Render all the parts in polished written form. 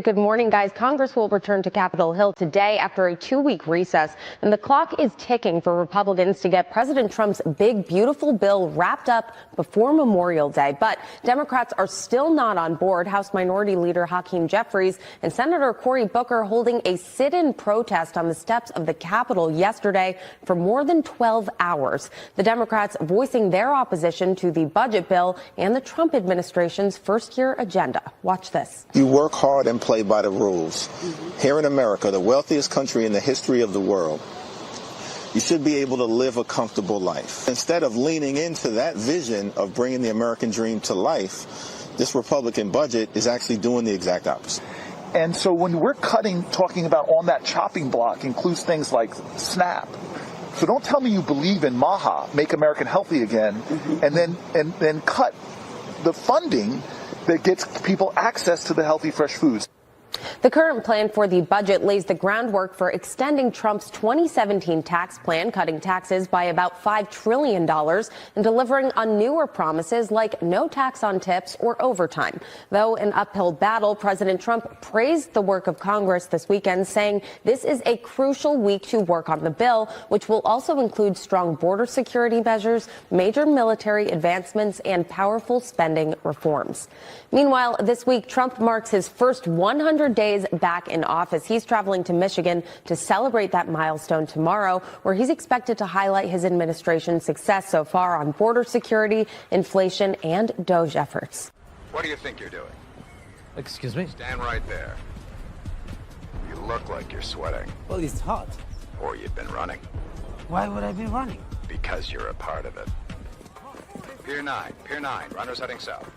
Good morning, guys. Congress will return to Capitol Hill today after a 2-week recess, and the clock is ticking for Republicans to get President Trump's big, beautiful bill wrapped up before Memorial Day. But Democrats are still not on board. House Minority Leader Hakeem Jeffries and Senator Cory Booker holding a sit-in protest on the steps of the Capitol yesterday for more than 12 hours. The Democrats voicing their opposition to the budget bill and the Trump administration's first-year agenda. Watch this. You work hard and play by the rules. Here in America, the wealthiest country in the history of the world, you should be able to live a comfortable life. Instead of leaning into that vision of bringing the American dream to life, this Republican budget is actually doing the exact opposite. And so when we're talking about on that chopping block includes things like SNAP. So don't tell me you believe in MAHA, Make America Healthy Again, and then cut the funding that gets people access to the healthy, fresh foods. The current plan for the budget lays the groundwork for extending Trump's 2017 tax plan, cutting taxes by about $5 trillion and delivering on newer promises like no tax on tips or overtime. Though an uphill battle, President Trump praised the work of Congress this weekend, saying this is a crucial week to work on the bill, which will also include strong border security measures, major military advancements, and powerful spending reforms. Meanwhile, this week, Trump marks his first 100 days back in office. He's traveling to Michigan to celebrate that milestone tomorrow, where he's expected to highlight his administration's success so far on border security, inflation, and DOGE efforts. What do you think you're doing? Excuse me? Stand right there. You look like you're sweating. Well, it's hot. Or you've been running. Why would I be running? Because you're a part of it. Pier 9, runners heading south.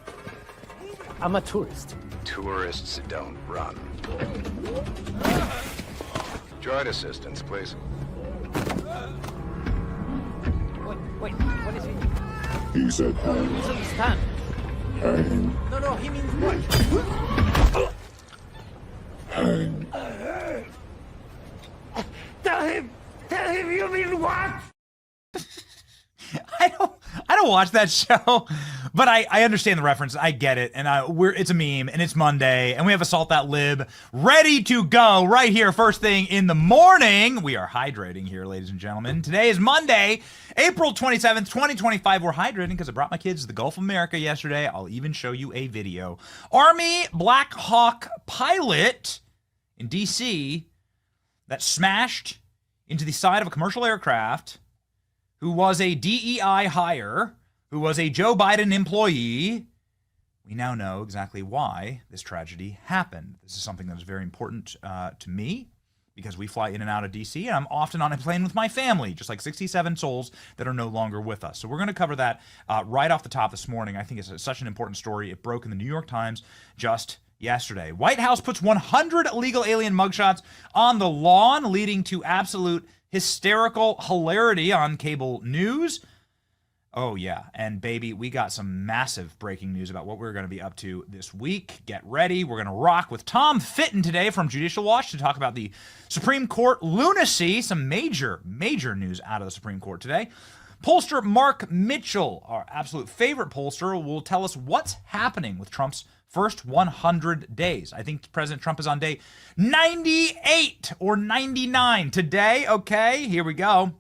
I'm a tourist. Tourists don't run. Droid assistance, please. Wait, what is he? He said hang. Please understand. Hang. No, he means what? Hang. Tell him you mean what? I don't watch that show, but I understand the reference. I get it, and it's a meme, and it's Monday, and we have Assault That Lib ready to go right here first thing in the morning. We are hydrating here, ladies and gentlemen. Today is Monday, April 27th, 2025. We're hydrating because I brought my kids to the Gulf of America yesterday. I'll even show you a video. Army Black Hawk pilot in D.C. that smashed into the side of a commercial aircraft, who was a DEI hire, who was a Joe Biden employee. We now know exactly why this tragedy happened. This is something that is very important to me because we fly in and out of D.C., and I'm often on a plane with my family, just like 67 souls that are no longer with us. So we're going to cover that right off the top this morning. I think it's such an important story. It broke in the New York Times just yesterday. White House puts 100 illegal alien mugshots on the lawn, leading to absolute hysterical hilarity on cable news. Oh, yeah. And, baby, we got some massive breaking news about what we're going to be up to this week. Get ready. We're going to rock with Tom Fitton today from Judicial Watch to talk about the Supreme Court lunacy. Some major news out of the Supreme Court today. Pollster Mark Mitchell, our absolute favorite pollster, will tell us what's happening with Trump's first 100 days. I think President Trump is on day 98 or 99 today. Okay, here we go.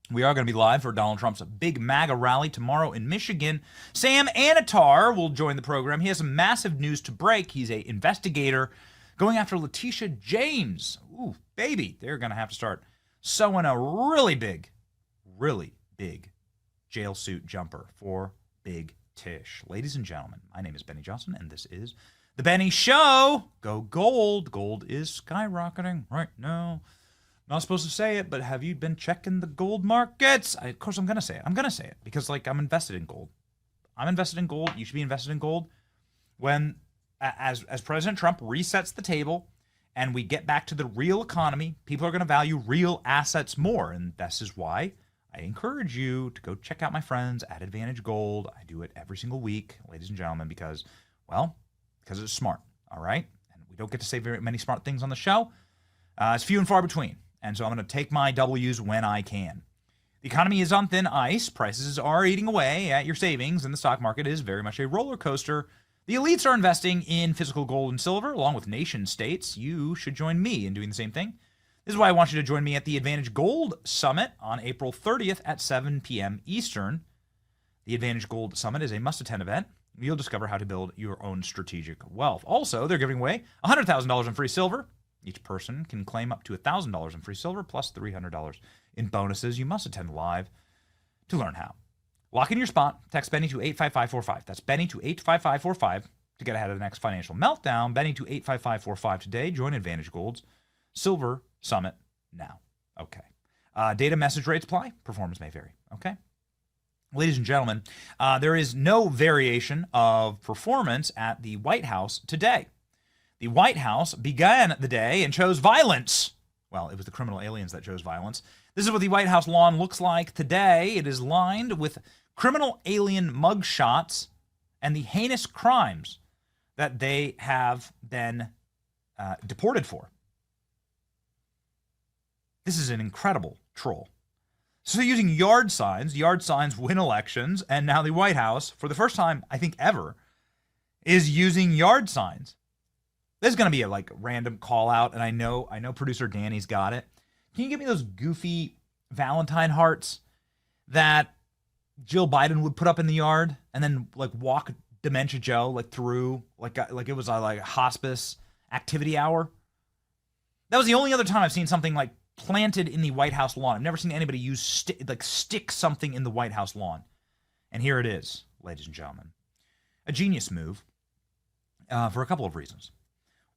We are going to be live for Donald Trump's big MAGA rally tomorrow in Michigan. Sam Anatar will join the program. He has some massive news to break. He's an investigator going after Letitia James. Ooh, baby, they're going to have to start sewing a really big jail suit jumper for Big Tish. Ladies and gentlemen, my name is Benny Johnson, and this is The Benny Show. Go gold. Gold is skyrocketing right now. Not supposed to say it, but have you been checking the gold markets? Of course, I'm going to say it. I'm going to say it because, I'm invested in gold. I'm invested in gold. You should be invested in gold. When, as President Trump resets the table and we get back to the real economy, people are going to value real assets more. And this is why I encourage you to go check out my friends at Advantage Gold. I do it every single week, ladies and gentlemen, because it's smart, all right? And we don't get to say very many smart things on the show. It's few and far between. And so I'm going to take my W's when I can. The economy is on thin ice. Prices are eating away at your savings, and the stock market is very much a roller coaster. The elites are investing in physical gold and silver, along with nation states. You should join me in doing the same thing. This is why I want you to join me at the Advantage Gold Summit on April 30th at 7 p.m. Eastern. The Advantage Gold Summit is a must-attend event. You'll discover how to build your own strategic wealth. Also, they're giving away $100,000 in free silver. Each person can claim up to $1,000 in free silver plus $300 in bonuses. You must attend live to learn how. Lock in your spot. Text Benny to 85545. That's Benny to 85545 to get ahead of the next financial meltdown. Benny to 85545 today. Join Advantage Gold's Silver Summit now. Okay. Data message rates apply. Performance may vary. Okay. Ladies and gentlemen, there is no variation of performance at the White House today. The White House began the day and chose violence. Well, it was the criminal aliens that chose violence. This is what the White House lawn looks like today. It is lined with criminal alien mugshots and the heinous crimes that they have been deported for. This is an incredible troll. So using yard signs win elections, and now the White House, for the first time, I think ever, is using yard signs. There's going to be a random call out, and I know producer Danny's got it. Can you give me those goofy Valentine hearts that Jill Biden would put up in the yard and then walk Dementia Joe through like it was a hospice activity hour? That was the only other time I've seen something planted in the White House lawn. I've never seen anybody use stick something in the White House lawn. And here it is, ladies and gentlemen. A genius move for a couple of reasons.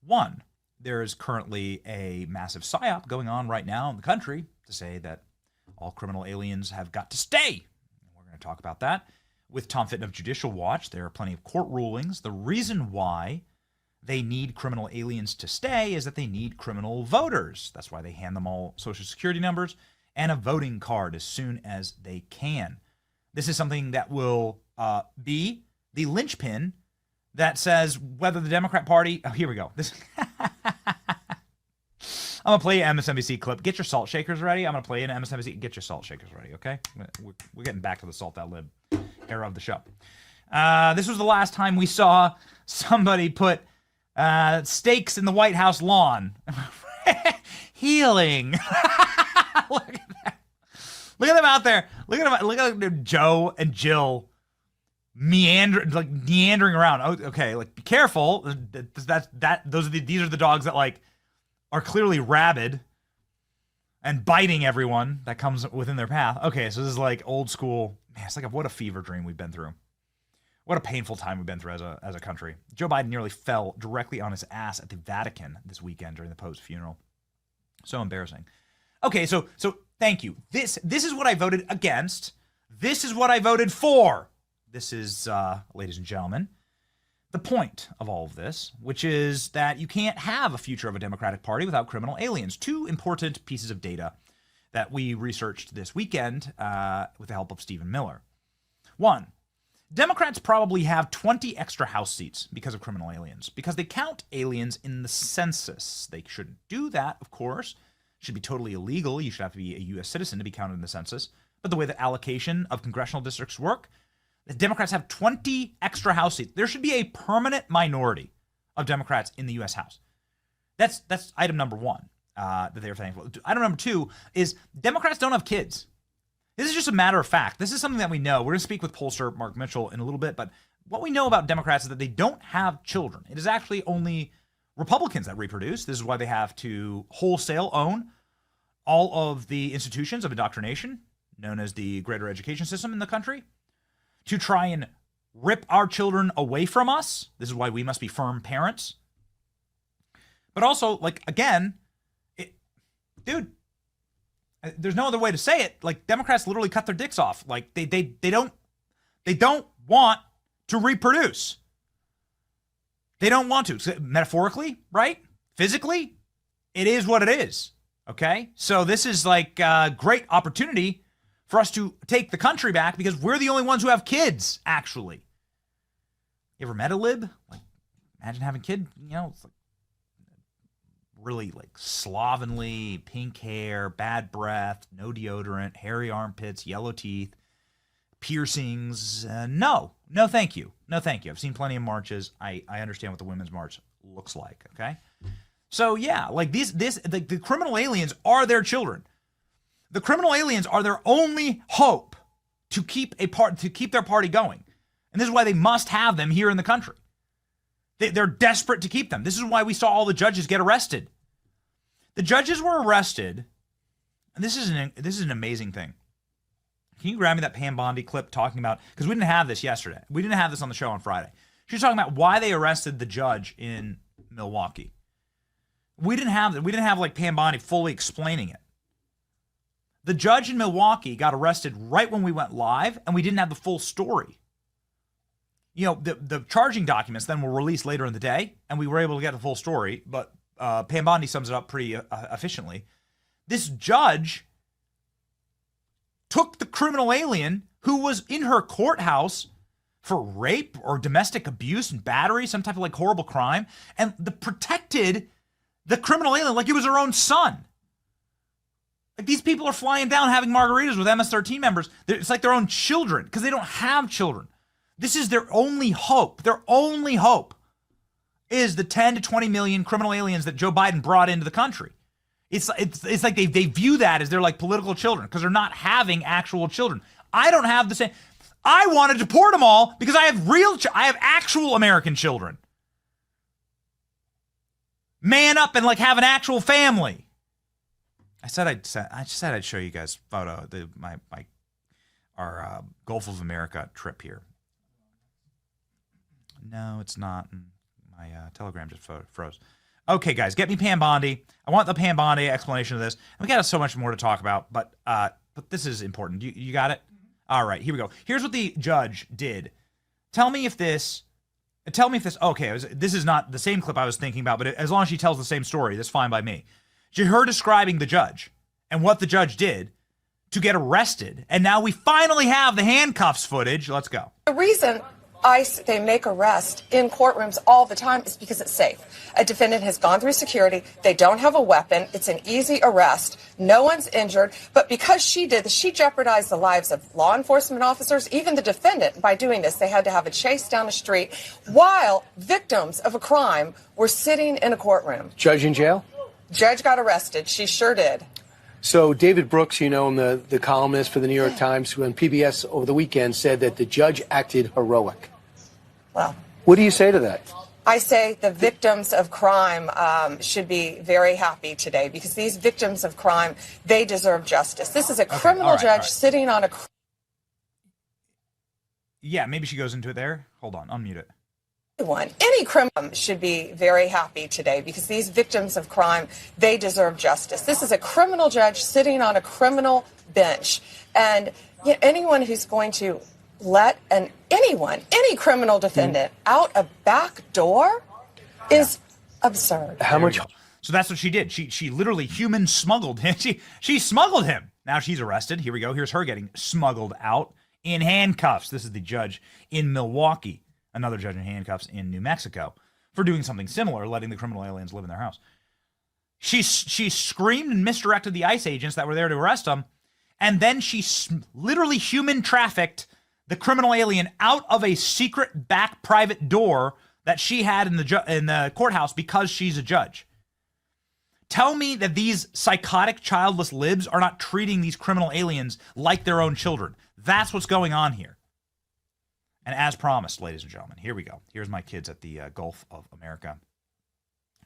One, there is currently a massive psyop going on right now in the country to say that all criminal aliens have got to stay. We're going to talk about that. With Tom Fitton of Judicial Watch, there are plenty of court rulings. The reason why they need criminal aliens to stay is that they need criminal voters. That's why they hand them all Social Security numbers and a voting card as soon as they can. This is something that will be the linchpin that says whether the Democrat Party... Oh, here we go. I'm going to play an MSNBC clip. Get your salt shakers ready. I'm going to play an MSNBC. Get your salt shakers ready, okay? We're getting back to the Salt That Lib era of the show. This was the last time we saw somebody put stakes in the White House lawn. Healing. Look at that. Look at them out there. Look at Joe and Jill meandering around. Oh, okay, be careful. These are the dogs that are clearly rabid and biting everyone that comes within their path. Okay, so this is old school. Man, it's what a fever dream we've been through. What a painful time we've been through as a country. Joe Biden nearly fell directly on his ass at the Vatican this weekend during the Pope's funeral. So embarrassing. Okay, so thank you. This is what I voted against. This is what I voted for. This is, ladies and gentlemen, the point of all of this, which is that you can't have a future of a Democratic Party without criminal aliens. Two important pieces of data that we researched this weekend with the help of Stephen Miller. One, Democrats probably have 20 extra House seats because of criminal aliens, because they count aliens in the census. They shouldn't do that, of course. It should be totally illegal. You should have to be a U.S. citizen to be counted in the census. But the way that allocation of congressional districts work, the Democrats have 20 extra House seats. There should be a permanent minority of Democrats in the U.S. House. That's item number one that they're thankful. Item number two is Democrats don't have kids. This is just a matter of fact. This is something that we know. We're going to speak with pollster Mark Mitchell in a little bit, but what we know about Democrats is that they don't have children. It is actually only Republicans that reproduce. This is why they have to wholesale own all of the institutions of indoctrination, known as the greater education system in the country, to try and rip our children away from us. This is why we must be firm parents. But also, again, dude, there's no other way to say it. Democrats literally cut their dicks off. They don't want to reproduce. They don't want to. So, metaphorically, right? Physically, it is what it is. Okay? So this is a great opportunity for us to take the country back because we're the only ones who have kids, actually. You ever met a lib? Imagine having a kid, it's really slovenly, pink hair, bad breath, no deodorant, hairy armpits, yellow teeth, piercings. No, thank you. No, thank you. I've seen plenty of marches. I understand what the Women's March looks like. Okay. So yeah, like the criminal aliens are their children. The criminal aliens are their only hope to keep their party going. And this is why they must have them here in the country. They're desperate to keep them. This is why we saw all the judges get arrested. The judges were arrested, and this is an amazing thing. Can you grab me that Pam Bondi clip talking about, because we didn't have this yesterday. We didn't have this on the show on Friday. She was talking about why they arrested the judge in Milwaukee. We didn't have like Pam Bondi fully explaining it. The judge in Milwaukee got arrested right when we went live, and we didn't have the full story. You know, the charging documents then were released later in the day, and we were able to get the full story, but Pam Bondi sums it up pretty efficiently. This judge took the criminal alien who was in her courthouse for rape or domestic abuse and battery, some type of like horrible crime, and protected the criminal alien like it was her own son. Like these people are flying down having margaritas with MS-13 members. It's like their own children because they don't have children. This is their only hope. Their only hope is the 10 to 20 million criminal aliens that Joe Biden brought into the country. It's like they view that as their like political children because they're not having actual children. I don't have the same. I want to deport them all because I have actual American children. Man up and like have an actual family. I said I'd show you guys a photo of our Gulf of America trip here. No, it's not. My Telegram just froze. Okay, guys, get me Pam Bondi. I want the Pam Bondi explanation of this. We got so much more to talk about, but this is important. You got it? All right, here we go. Here's what the judge did. Tell me if this. Okay, this is not the same clip I was thinking about, but as long as she tells the same story, that's fine by me. Her describing the judge and what the judge did to get arrested, and now we finally have the handcuffs footage. Let's go. The reason they make arrests in courtrooms all the time is because it's safe. A defendant has gone through security. They don't have a weapon. It's an easy arrest. No one's injured. But because she jeopardized the lives of law enforcement officers, even the defendant, by doing this. They had to have a chase down the street while victims of a crime were sitting in a courtroom. Judge in jail? Judge got arrested. She sure did. So David Brooks, you know, the columnist for the New York Times, who on PBS over the weekend said that the judge acted heroic. Well, what do you say to that? I say the victims of crime should be very happy today because these victims of crime, they deserve justice. This is a criminal judge sitting on a... Yeah, maybe she goes into it there. Hold on, unmute it. Any criminal should be very happy today because these victims of crime, they deserve justice. This is a criminal judge sitting on a criminal bench. And anyone who's going to let any criminal defendant out a back door is absurd. How much? So that's what she did. She literally human smuggled him. She smuggled him. Now she's arrested. Here we go. Here's her getting smuggled out in handcuffs. This is the judge in Milwaukee. Another judge in handcuffs in New Mexico for doing something similar, letting the criminal aliens live in their house. She screamed and misdirected the ICE agents that were there to arrest them, and then she literally human trafficked the criminal alien out of a secret back private door that she had in the courthouse because she's a judge. Tell me that these psychotic, childless libs are not treating these criminal aliens like their own children. That's what's going on here. And as promised, ladies and gentlemen, here we go. Here's my kids at the Gulf of America.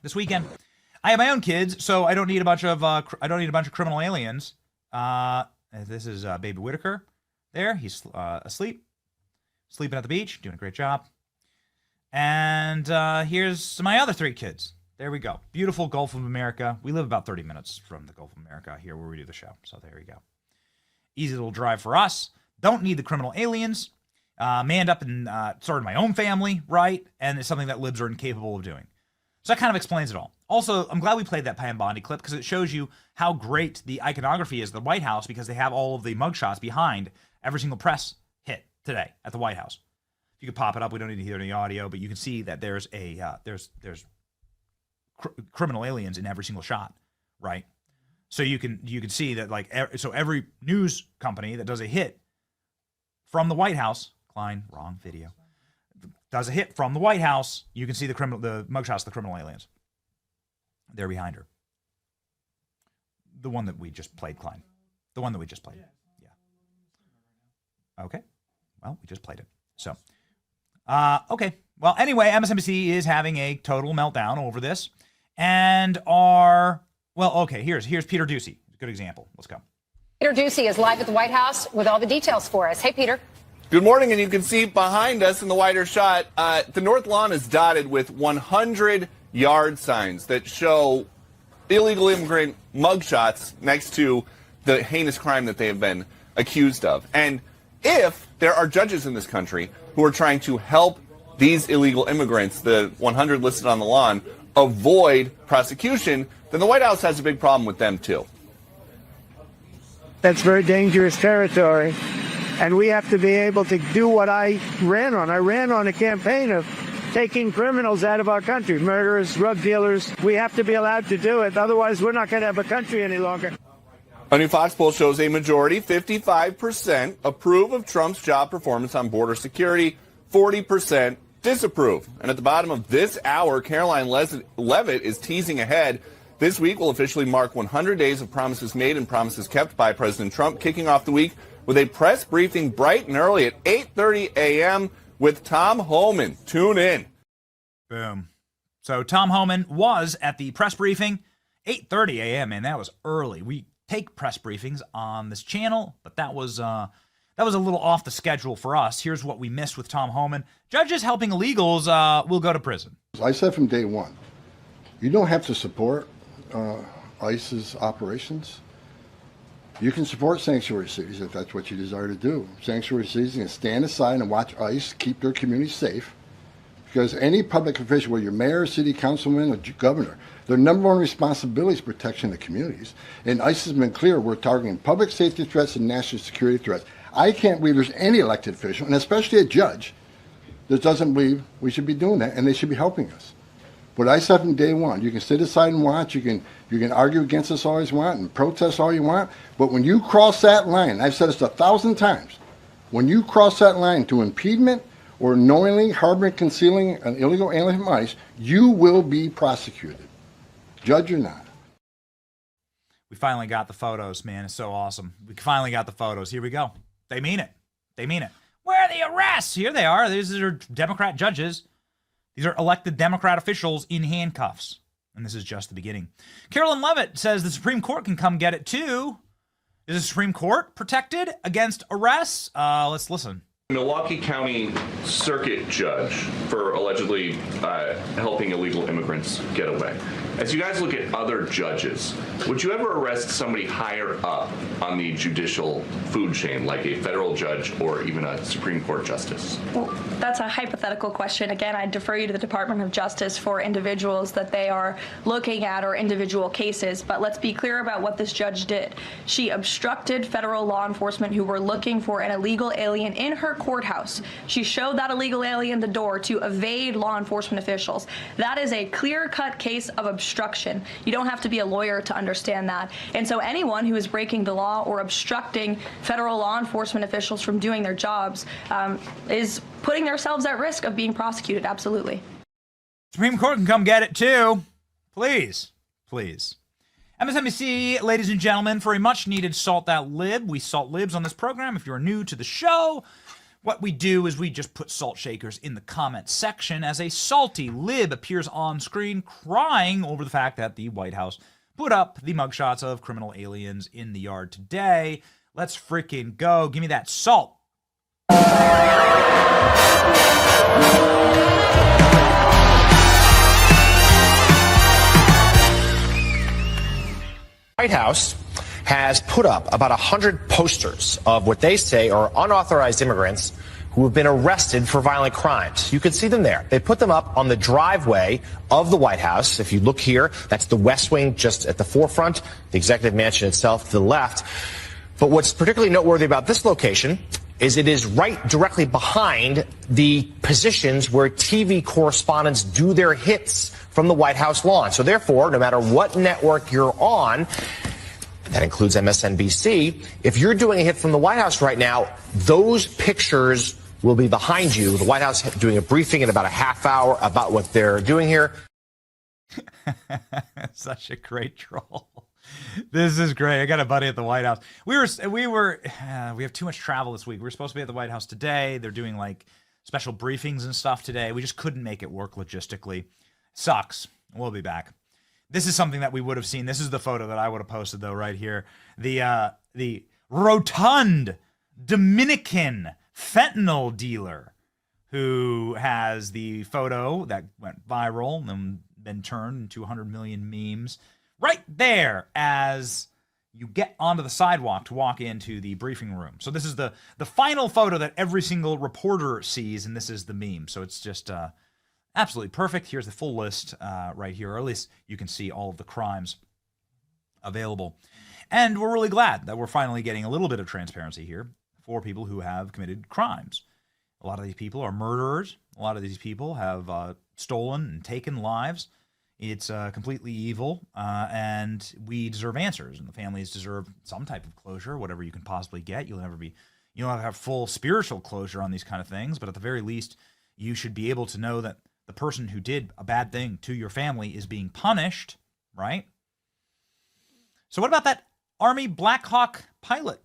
This weekend, I have my own kids, so I don't need a bunch of criminal aliens. This is Baby Whitaker. There, he's asleep, sleeping at the beach, doing a great job. And here's my other three kids. There we go. Beautiful Gulf of America. We live about 30 minutes from the Gulf of America here where we do the show. So there we go. Easy little drive for us. Don't need the criminal aliens. Manned up and started my own family, right? And it's something that libs are incapable of doing. So that kind of explains it all. Also, I'm glad we played that Pam Bondi clip because it shows you how great the iconography is at the White House because they have all of the mugshots behind every single press hit today at the White House. If you could pop it up, we don't need to hear any audio, but you can see that there's criminal aliens in every single shot, right? So you can see that so every news company that does a hit from the White House, Klein, wrong video, does a hit from the White House. You can see the mugshots of the criminal aliens. They're behind her. The one that we just played, Klein. The one that we just played. Yeah. Okay. Well, we just played it. So, okay. Well, anyway, MSNBC is having a total meltdown over this. And here's Peter Doocy. A good example. Let's go. Peter Doocy is live at the White House with all the details for us. Hey, Peter. Good morning, and you can see behind us in the wider shot, the North Lawn is dotted with 100-yard signs that show illegal immigrant mugshots next to the heinous crime that they have been accused of. And if there are judges in this country who are trying to help these illegal immigrants, the 100 listed on the lawn, avoid prosecution, then the White House has a big problem with them, too. That's very dangerous territory. And we have to be able to do what I ran on. I ran on a campaign of taking criminals out of our country, murderers, drug dealers. We have to be allowed to do it. Otherwise, we're not going to have a country any longer. A new Fox poll shows a majority, 55%, approve of Trump's job performance on border security, 40% disapprove. And at the bottom of this hour, Caroline Leavitt is teasing ahead. This week will officially mark 100 days of promises made and promises kept by President Trump, kicking off the week with a press briefing bright and early at 8:30 a.m. with Tom Homan. Tune in. Boom. So Tom Homan was at the press briefing, 8:30 a.m., and that was early. We take press briefings on this channel, but that was a little off the schedule for us. Here's what we missed with Tom Homan. Judges helping illegals will go to prison. I said from day one, you don't have to support ICE's operations. You can support sanctuary cities if that's what you desire to do. Sanctuary cities can stand aside and watch ICE keep their community safe, because any public official, whether you're mayor, city councilman, or governor, their number one responsibility is protection of communities. And ICE has been clear, we're targeting public safety threats and national security threats. I can't believe there's any elected official, and especially a judge, that doesn't believe we should be doing that, and they should be helping us. But I said from day one, you can sit aside and watch, you can argue against us all you want and protest all you want, but when you cross that line, I've said this 1,000 times, when you cross that line to impediment or knowingly harboring, concealing an illegal alien from ICE, you will be prosecuted, judge or not. We finally got the photos, man. It's so awesome. We finally got the photos. Here we go. They mean it. They mean it. Where are the arrests? Here they are. These are Democrat judges. These are elected Democrat officials in handcuffs. And this is just the beginning. Carolyn Leavitt says the Supreme Court can come get it too. Is the Supreme Court protected against arrests? Let's listen. Milwaukee County Circuit Judge for allegedly helping illegal immigrants get away. As you guys look at other judges, would you ever arrest somebody higher up on the judicial food chain, like a federal judge or even a Supreme Court justice? Well, that's a hypothetical question. Again, I defer you to the Department of Justice for individuals that they are looking at or individual cases. But let's be clear about what this judge did. She obstructed federal law enforcement who were looking for an illegal alien in her courthouse. She showed that illegal alien the door to evade law enforcement officials. That is a clear-cut case of obstruction. You don't have to be a lawyer to understand that. And so anyone who is breaking the law or obstructing federal law enforcement officials from doing their jobs is putting themselves at risk of being prosecuted. Absolutely. Supreme Court can come get it too. Please. Please. MSNBC, ladies and gentlemen, for a much-needed Salt That Lib. We salt libs on this program. If you're new to the show, what we do is we just put salt shakers in the comment section as a salty lib appears on screen crying over the fact that the White House put up the mugshots of criminal aliens in the yard today. Let's freaking go. Give me that salt. White House has put up about 100 posters of what they say are unauthorized immigrants who have been arrested for violent crimes. You can see them there. They put them up on the driveway of the White House. If you look here, that's the West Wing just at the forefront, the executive mansion itself to the left. But what's particularly noteworthy about this location is it is right directly behind the positions where TV correspondents do their hits from the White House lawn. So therefore, no matter what network you're on, that includes MSNBC, if you're doing a hit from the White House right now, those pictures will be behind you. The White House doing a briefing in about a half hour about what they're doing here. Such a great troll. This is great. I got a buddy at the White House. We have too much travel this week. We were supposed to be at the White House today. They're doing like special briefings and stuff today. We just couldn't make it work logistically. Sucks. We'll be back. This is something that we would have seen. This is the photo that I would have posted though, right here. The rotund Dominican fentanyl dealer who has the photo that went viral and been turned into 100 million memes right there as you get onto the sidewalk to walk into the briefing room. So this is the final photo that every single reporter sees, and this is the meme. So it's just absolutely perfect. Here's the full list right here, or at least you can see all of the crimes available. And we're really glad that we're finally getting a little bit of transparency here for people who have committed crimes. A lot of these people are murderers. A lot of these people have stolen and taken lives. It's completely evil, and we deserve answers, and the families deserve some type of closure, whatever you can possibly get. You'll never have full spiritual closure on these kind of things, but at the very least, you should be able to know that the person who did a bad thing to your family is being punished, right? So what about that Army Black Hawk pilot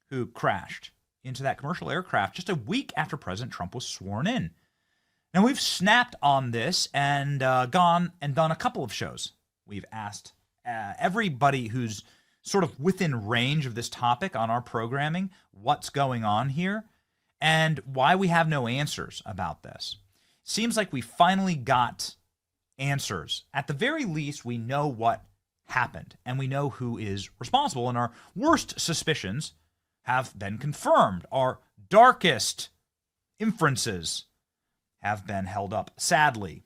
who crashed into that commercial aircraft just a week after President Trump was sworn in? Now, we've snapped on this and gone and done a couple of shows. We've asked everybody who's sort of within range of this topic on our programming what's going on here and why we have no answers about this. Seems like we finally got answers. At the very least, we know what happened and we know who is responsible, and our worst suspicions have been confirmed. Our darkest inferences have been held up. Sadly,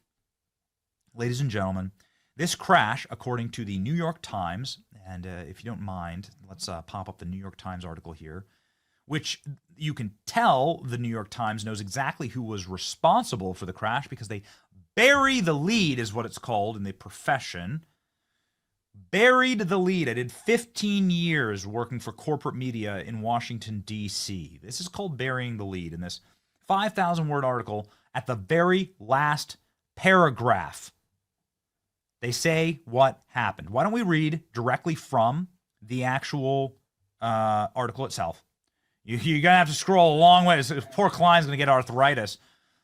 ladies and gentlemen, this crash, according to the New York Times, and if you don't mind, let's pop up the New York Times article here, which you can tell the New York Times knows exactly who was responsible for the crash because they bury the lead, is what it's called in the profession. Buried the lead. I did 15 years working for corporate media in Washington, D.C. This is called burying the lead in this 5,000-word article. At the very last paragraph, they say what happened. Why don't we read directly from the actual article itself? You're going to have to scroll a long way. This poor Klein's going to get arthritis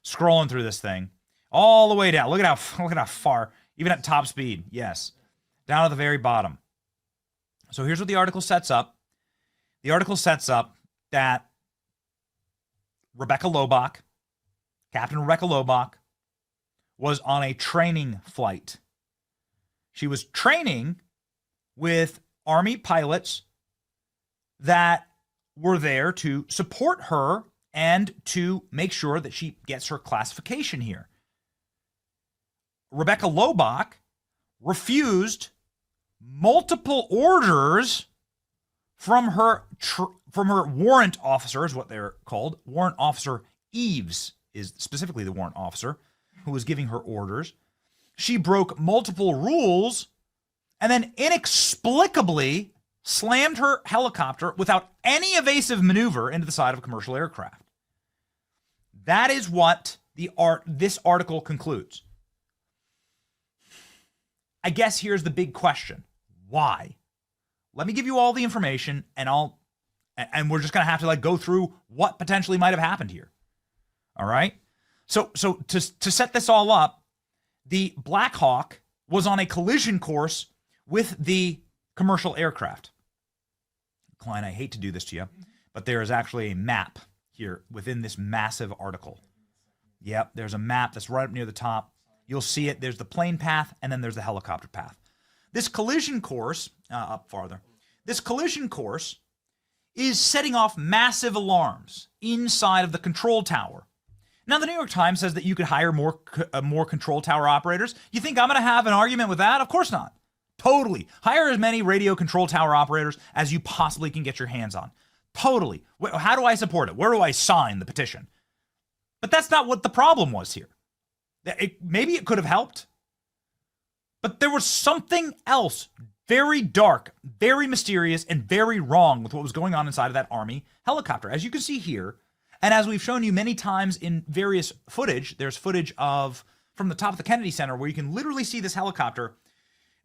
scrolling through this thing all the way down. Look at how far, even at top speed. Yes, down at the very bottom. So here's what the article sets up. The article sets up that Captain Rebecca Lobach, was on a training flight. She was training with Army pilots that were there to support her and to make sure that she gets her classification here. Rebecca Lobach refused multiple orders from her warrant officer, is what they're called. Warrant Officer Eves is specifically the warrant officer who was giving her orders. She broke multiple rules and then inexplicably slammed her helicopter without any evasive maneuver into the side of a commercial aircraft. That is what this article concludes. I guess here's the big question. Why? Let me give you all the information and we're just going to have to go through what potentially might have happened here. All right? So to set this all up, the Black Hawk was on a collision course with the commercial aircraft. Klein, I hate to do this to you, but there is actually a map here within this massive article. Yep, there's a map that's right up near the top. You'll see it. There's the plane path, and then there's the helicopter path. This collision course, up farther, this collision course is setting off massive alarms inside of the control tower. Now, the New York Times says that you could hire more control tower operators. You think I'm going to have an argument with that? Of course not. Totally. Hire as many radio control tower operators as you possibly can get your hands on. Totally. How do I support it? Where do I sign the petition? But that's not what the problem was here. Maybe it could have helped, but there was something else very dark, very mysterious, and very wrong with what was going on inside of that Army helicopter. As you can see here, And as we've shown you many times in various footage, there's footage of from the top of the Kennedy Center where you can literally see this helicopter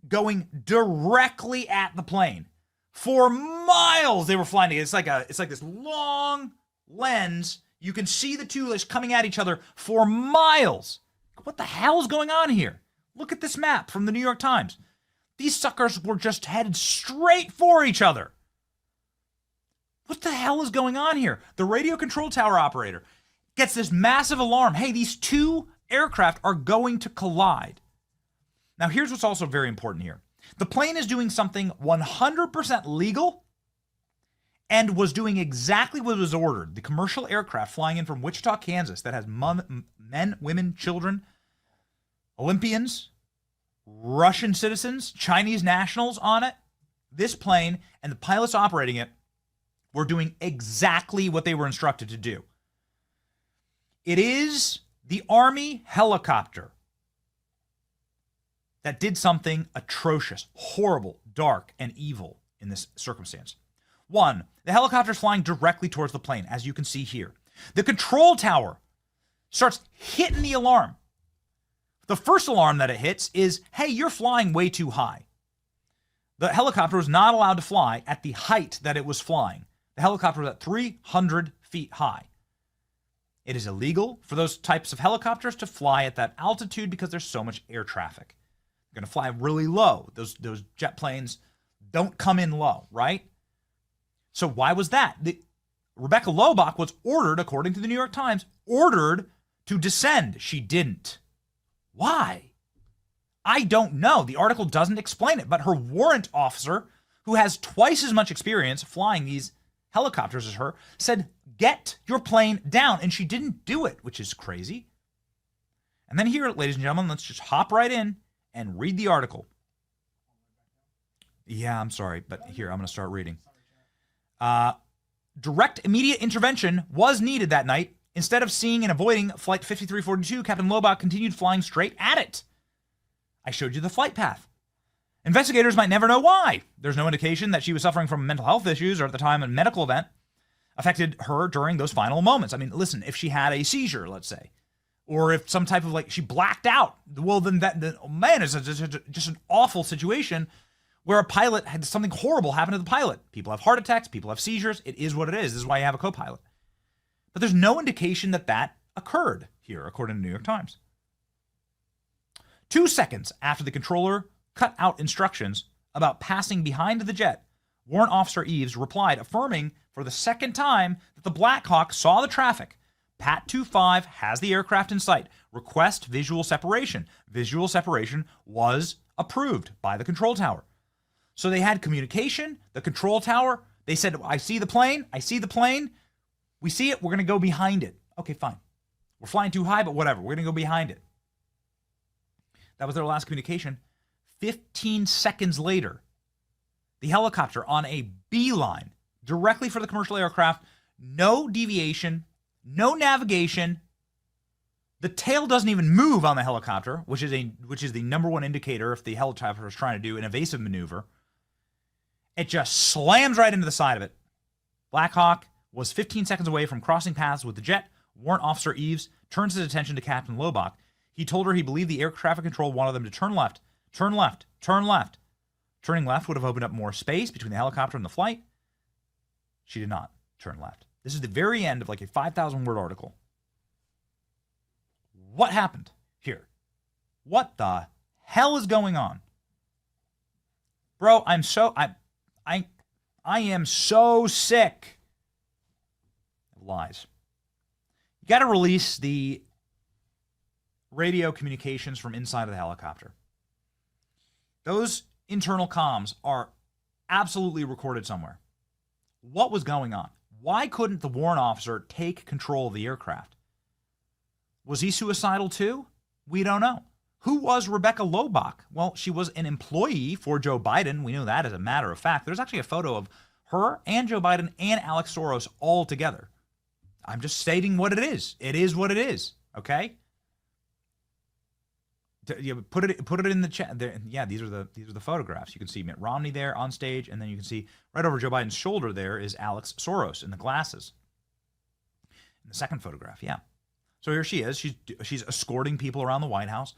going directly at the plane. For miles they were flying together. It's like this long lens. You can see the two coming at each other for miles. What the hell is going on here? Look at this map from the New York Times. These suckers were just headed straight for each other. What the hell is going on here? The radio control tower operator gets this massive alarm. Hey, these two aircraft are going to collide. Now, here's what's also very important here. The plane is doing something 100% legal and was doing exactly what was ordered. The commercial aircraft flying in from Wichita, Kansas, that has men, women, children, Olympians, Russian citizens, Chinese nationals on it. This plane and the pilots operating it were doing exactly what they were instructed to do. It is the Army helicopter that did something atrocious, horrible, dark, and evil in this circumstance. One, the helicopter is flying directly towards the plane, as you can see here. The control tower starts hitting the alarm. The first alarm that it hits is, hey, you're flying way too high. The helicopter was not allowed to fly at the height that it was flying. The helicopter was at 300 feet high. It is illegal for those types of helicopters to fly at that altitude because there's so much air traffic. They're going to fly really low. Those jet planes don't come in low, right? So why was that? Rebecca Loebach was ordered, according to the New York Times, ordered to descend. She didn't. Why? I don't know. The article doesn't explain it, but her warrant officer, who has twice as much experience flying these helicopters as her, said, get your plane down, and she didn't do it, which is crazy. And then here, ladies and gentlemen, let's just hop right in and read the article. Yeah, I'm sorry, but here, I'm going to start reading. Direct immediate intervention was needed that night. Instead of seeing and avoiding Flight 5342, Captain Loebach continued flying straight at it. I showed you the flight path. Investigators might never know why. There's no indication that she was suffering from mental health issues or at the time a medical event affected her during those final moments. I mean, listen, if she had a seizure, let's say, or if some type of she blacked out, well, then it's just an awful situation where a pilot had something horrible happen to the pilot. People have heart attacks, people have seizures. It is what it is. This is why you have a co-pilot. But there's no indication that that occurred here, according to the New York Times. 2 seconds after the controller cut out instructions about passing behind the jet, Warrant Officer Eves replied, affirming for the second time that the Black Hawk saw the traffic. Pat 25 has the aircraft in sight. Request visual separation. Visual separation was approved by the control tower. So they had communication, the control tower. They said, I see the plane. I see the plane. We see it. We're going to go behind it. Okay, fine. We're flying too high, but whatever. We're going to go behind it. That was their last communication. 15 seconds later, the helicopter on a beeline directly for the commercial aircraft, no deviation, no navigation. The tail doesn't even move on the helicopter, which is the number one indicator if the helicopter is trying to do an evasive maneuver. It just slams right into the side of it. Black Hawk was 15 seconds away from crossing paths with the jet. Warrant Officer Eves turns his attention to Captain Loebach. He told her he believed the air traffic control wanted them to turn left, turn left, turn left. Turning left would have opened up more space between the helicopter and the flight. She did not turn left. This is the very end of a 5,000-word article. What happened here? What the hell is going on? Bro, I am so sick of lies. You got to release the radio communications from inside of the helicopter. Those internal comms are absolutely recorded somewhere. What was going on? Why couldn't the warrant officer take control of the aircraft? Was he suicidal too? We don't know. Who was Rebecca Loebach? Well, she was an employee for Joe Biden. We know that as a matter of fact. There's actually a photo of her and Joe Biden and Alex Soros all together. I'm just stating what it is. It is what it is. Okay. Put it in the chat. Yeah, these are the photographs. You can see Mitt Romney there on stage, and then you can see right over Joe Biden's shoulder there is Alex Soros in the glasses. In the second photograph, yeah. So here she is. She's escorting people around the White House.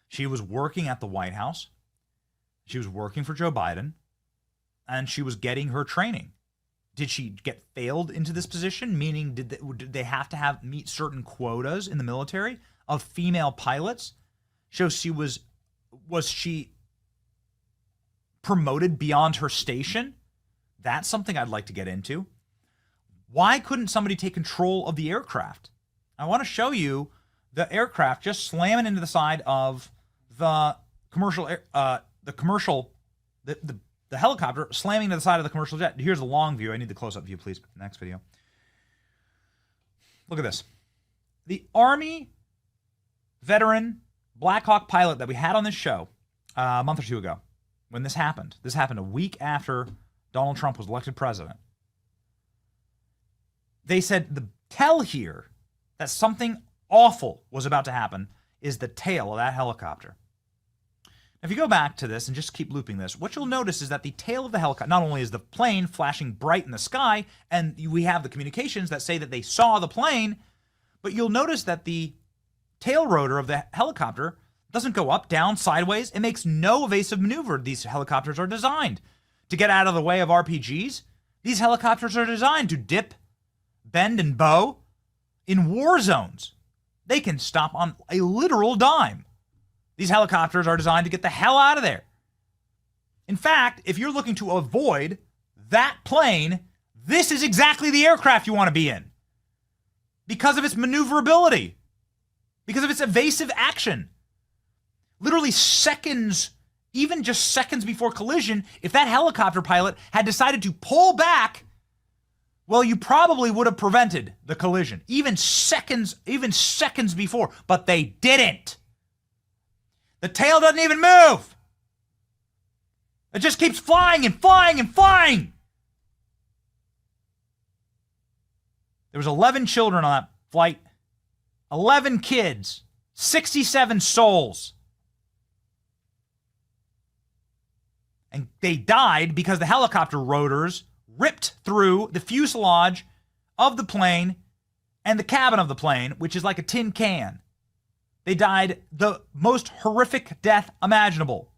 She was working at the White House. She was working for Joe Biden, and she was getting her training. Did she get failed into this position? Meaning, did they have to meet certain quotas in the military of female pilots? So was she promoted beyond her station? That's something I'd like to get into. Why couldn't somebody take control of the aircraft? I want to show you the aircraft just slamming into the side of the the helicopter slamming into the side of the commercial jet. Here's the long view. I need the close-up view, please. Next video. Look at this. The Army veteran Black Hawk pilot that we had on this show a month or two ago, when this happened a week after Donald Trump was elected president. They said the tell here that something awful was about to happen is the tail of that helicopter. If you go back to this and just keep looping this, what you'll notice is that the tail of the helicopter, not only is the plane flashing bright in the sky, and we have the communications that say that they saw the plane, but you'll notice that the tail rotor of the helicopter doesn't go up, down, sideways. It makes no evasive maneuver. These helicopters are designed to get out of the way of RPGs. These helicopters are designed to dip, bend, and bow in war zones. They can stop on a literal dime. These helicopters are designed to get the hell out of there. In fact, if you're looking to avoid that plane, this is exactly the aircraft you want to be in. Because of its maneuverability. Because of its evasive action. Literally seconds, even just seconds before collision, if that helicopter pilot had decided to pull back, well, you probably would have prevented the collision. Even seconds before, but they didn't. The tail doesn't even move. It just keeps flying and flying and flying. There was 11 children on that flight. 11 kids. 67 souls. And they died because the helicopter rotors ripped through the fuselage of the plane and the cabin of the plane, which is like a tin can. They died the most horrific death imaginable.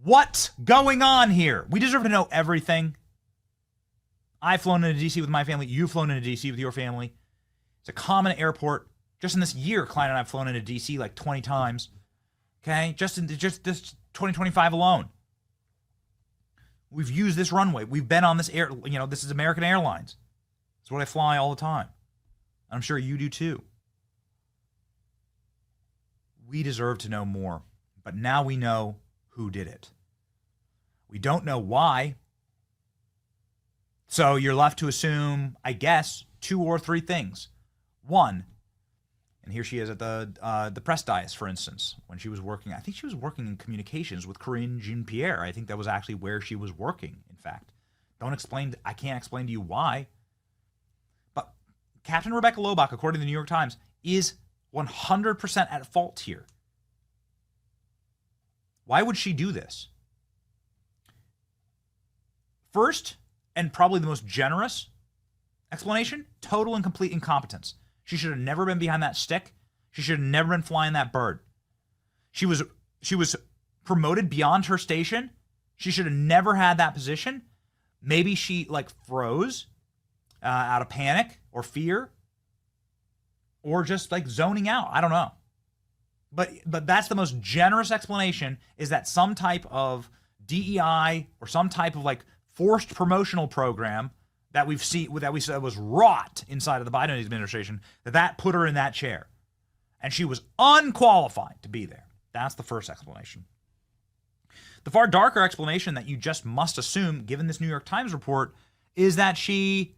What's going on here? We deserve to know everything. I've flown into D.C. with my family. You've flown into D.C. with your family. It's a common airport. Just in this year, Klein and I have flown into D.C. like 20 times. Okay? Just this 2025 alone. We've used this runway. We've been on this this is American Airlines. It's what I fly all the time. I'm sure you do too. We deserve to know more, but now we know who did it. We don't know why. So you're left to assume, I guess, 2 or 3 things. One, and here she is at the press dais, for instance, when she was working. I think she was working in communications with Karine Jean-Pierre. I think that was actually where she was working, in fact. I can't explain to you why. But Captain Rebecca Lobach, according to the New York Times, is 100% at fault here. Why would she do this? First, and probably the most generous explanation, total and complete incompetence. She should have never been behind that stick. She should have never been flying that bird. She was promoted beyond her station. She should have never had that position. Maybe she froze out of panic or fear, or just zoning out. I don't know. But that's the most generous explanation, is that some type of DEI or some type of forced promotional program that we said was wrought inside of the Biden administration, that put her in that chair. And she was unqualified to be there. That's the first explanation. The far darker explanation that you just must assume, given this New York Times report, is that she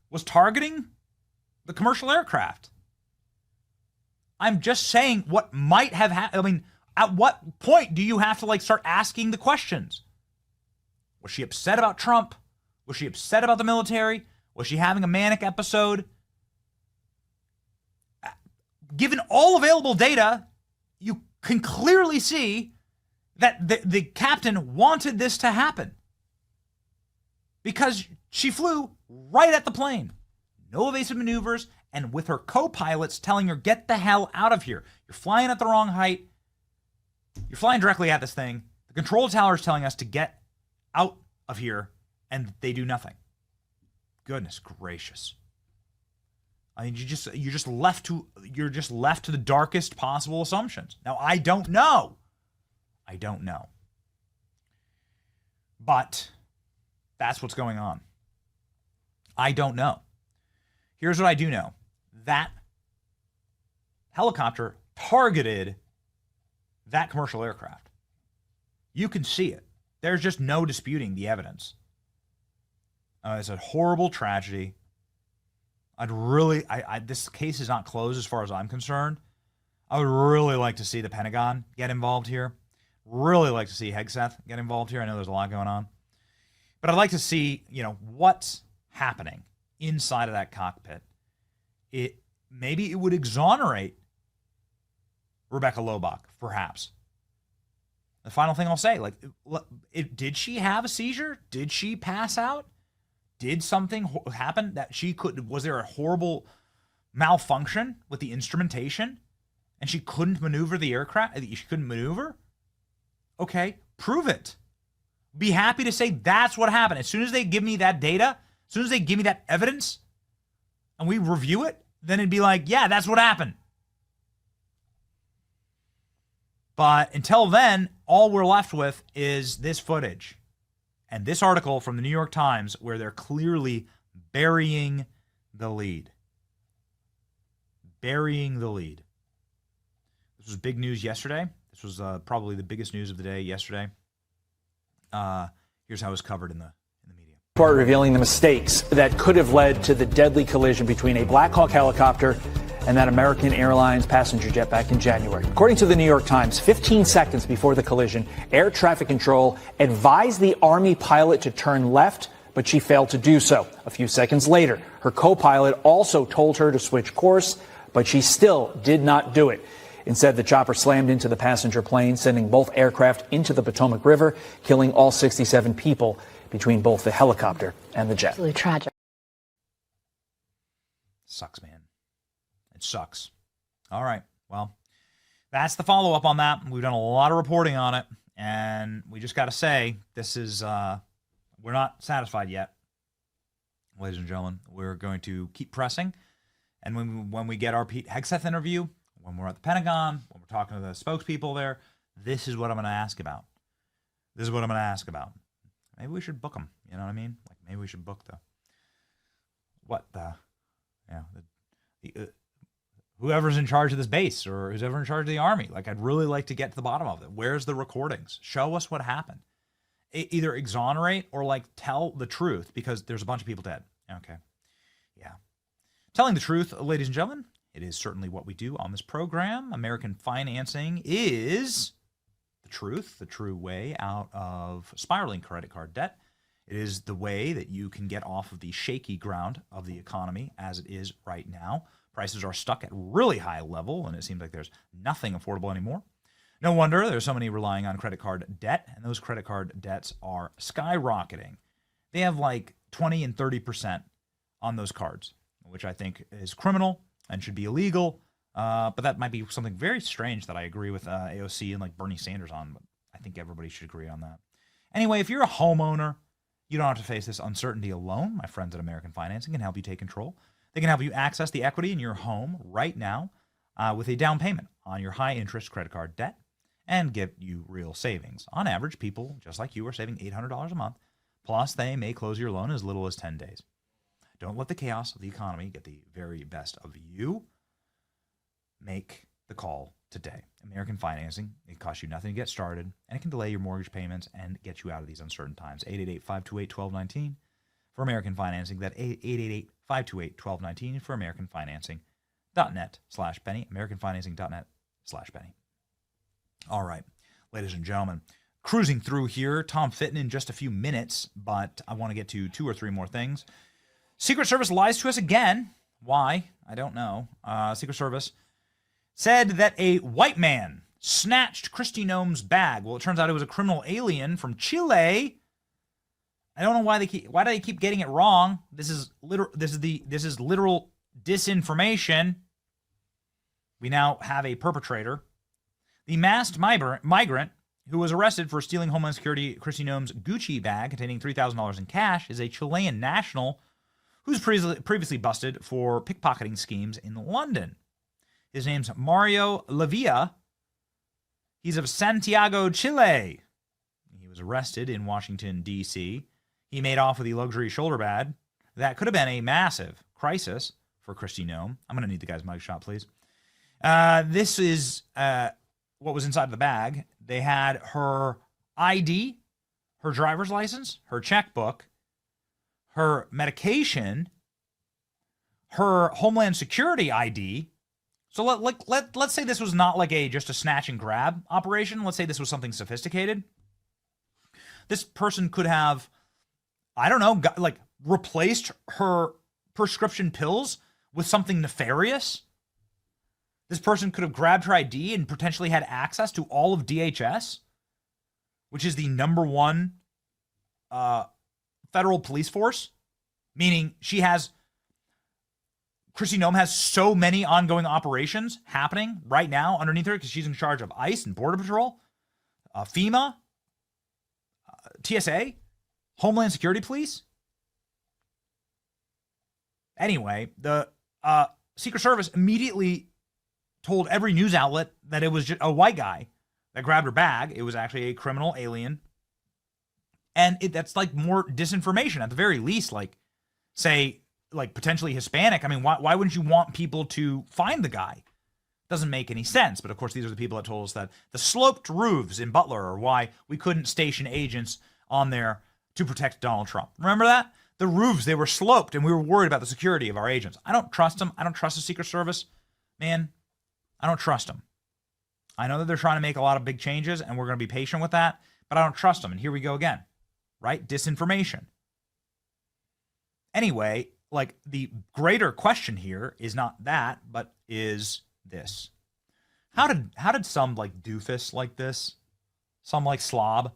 was targeting the commercial aircraft. I'm just saying what might have happened. I mean, at what point do you have to start asking the questions? Was she upset about Trump? Was she upset about the military? Was she having a manic episode? Given all available data, you can clearly see that the captain wanted this to happen. Because She flew right at the plane. No evasive maneuvers, and with her co-pilots telling her, get the hell out of here. You're flying at the wrong height. You're flying directly at this thing. The control tower is telling us to get out of here, and they do nothing. Goodness gracious. I mean, you're just left to the darkest possible assumptions. Now, I don't know. But that's what's going on. I don't know. Here's what I do know. That helicopter targeted that commercial aircraft. You can see it. There's just no disputing the evidence. It's a horrible tragedy. This case is not closed as far as I'm concerned. I would really like to see the Pentagon get involved here. Really like to see Hegseth get involved here. I know there's a lot going on. But I'd like to see, what's happening inside of that cockpit. Maybe it would exonerate Rebecca Lobach, perhaps. The final thing I'll say, did she have a seizure? Did she pass out? Did something happen that was there a horrible malfunction with the instrumentation and she couldn't maneuver the aircraft? She couldn't maneuver? Okay, prove it. Be happy to say that's what happened. As soon as they give me that data, as soon as they give me that evidence and we review it, then it'd be like, yeah, that's what happened. But until then, all we're left with is this footage and this article from the New York Times where they're clearly burying the lead. Burying the lead. This was big news yesterday. This was probably the biggest news of the day yesterday. Here's how it was covered in the media. Report revealing the mistakes that could have led to the deadly collision between a Black Hawk helicopter and that American Airlines passenger jet back in January. According to the New York Times, 15 seconds before the collision, air traffic control advised the Army pilot to turn left, but she failed to do so. A few seconds later, her co-pilot also told her to switch course, but she still did not do it. Instead, the chopper slammed into the passenger plane, sending both aircraft into the Potomac River, killing all 67 people between both the helicopter and the jet. Absolutely tragic. Sucks, man. It sucks. All right. Well, that's the follow-up on that. We've done a lot of reporting on it, and we just got to say this is we're not satisfied yet. Ladies and gentlemen, we're going to keep pressing, and when we get our Pete Hegseth interview, when we're at the Pentagon, when we're talking to the spokespeople there, this is what I'm going to ask about. Maybe we should book them. You know what I mean? Maybe we should book whoever's in charge of this base or who's ever in charge of the Army. I'd really like to get to the bottom of it. Where's the recordings? Show us what happened. Either exonerate or tell the truth, because there's a bunch of people dead. Okay. Yeah. Telling the truth, ladies and gentlemen, it is certainly what we do on this program. American financing is the truth, the true way out of spiraling credit card debt. It is the way that you can get off of the shaky ground of the economy as it is right now. Prices are stuck at really high level, and it seems like there's nothing affordable anymore. No wonder there's so many relying on credit card debt, and those credit card debts are skyrocketing. They have 20 and 30% on those cards, which I think is criminal and should be illegal. But that might be something very strange that I agree with AOC and Bernie Sanders on, but I think everybody should agree on that. Anyway, if you're a homeowner, you don't have to face this uncertainty alone. My friends at American Financing can help you take control. They can help you access the equity in your home right now with a down payment on your high-interest credit card debt and give you real savings. On average, people just like you are saving $800 a month, plus they may close your loan as little as 10 days. Don't let the chaos of the economy get the very best of you. Make the call today. American Financing, it costs you nothing to get started, and it can delay your mortgage payments and get you out of these uncertain times. 888-528-1219 for American Financing. That's 888-528-1219 for AmericanFinancing.net/Benny. AmericanFinancing.net/Benny. All right, ladies and gentlemen, cruising through here. Tom Fitton in just a few minutes, but I want to get to 2 or 3 more things. Secret Service lies to us again. Why? I don't know. Secret Service said that a white man snatched Kristi Noem's bag. Well, it turns out it was a criminal alien from Chile. I don't know why do they keep getting it wrong? This is literal disinformation. We now have a perpetrator. The masked migrant who was arrested for stealing Homeland Security Kristi Noem's Gucci bag containing $3,000 in cash is a Chilean national who's previously busted for pickpocketing schemes in London. His name's Mario Lavia. He's of Santiago, Chile. He was arrested in Washington, D.C. He made off with the luxury shoulder bag. That could have been a massive crisis for Kristi Noem. I'm going to need the guy's mugshot, please. This is what was inside the bag. They had her ID, her driver's license, her checkbook, her medication, her Homeland Security ID. So let's say this was not like just a snatch and grab operation. Let's say this was something sophisticated. This person could have, I don't know, replaced her prescription pills with something nefarious. This person could have grabbed her ID and potentially had access to all of DHS, which is the number one federal police force, meaning Kristi Noem has so many ongoing operations happening right now underneath her because she's in charge of ICE and Border Patrol, FEMA, TSA, Homeland Security Police. Anyway, the Secret Service immediately told every news outlet that it was just a white guy that grabbed her bag. It was actually a criminal alien. And that's more disinformation at the very least, say, potentially Hispanic. I mean, why wouldn't you want people to find the guy? Doesn't make any sense. But of course, these are the people that told us that the sloped roofs in Butler are why we couldn't station agents on there to protect Donald Trump. Remember that? The roofs, they were sloped and we were worried about the security of our agents. I don't trust them. I don't trust the Secret Service. Man, I don't trust them. I know that they're trying to make a lot of big changes and we're going to be patient with that, but I don't trust them. And here we go again, right? Disinformation. Anyway, the greater question here is not that, but is this. How did some doofus like this, some slob,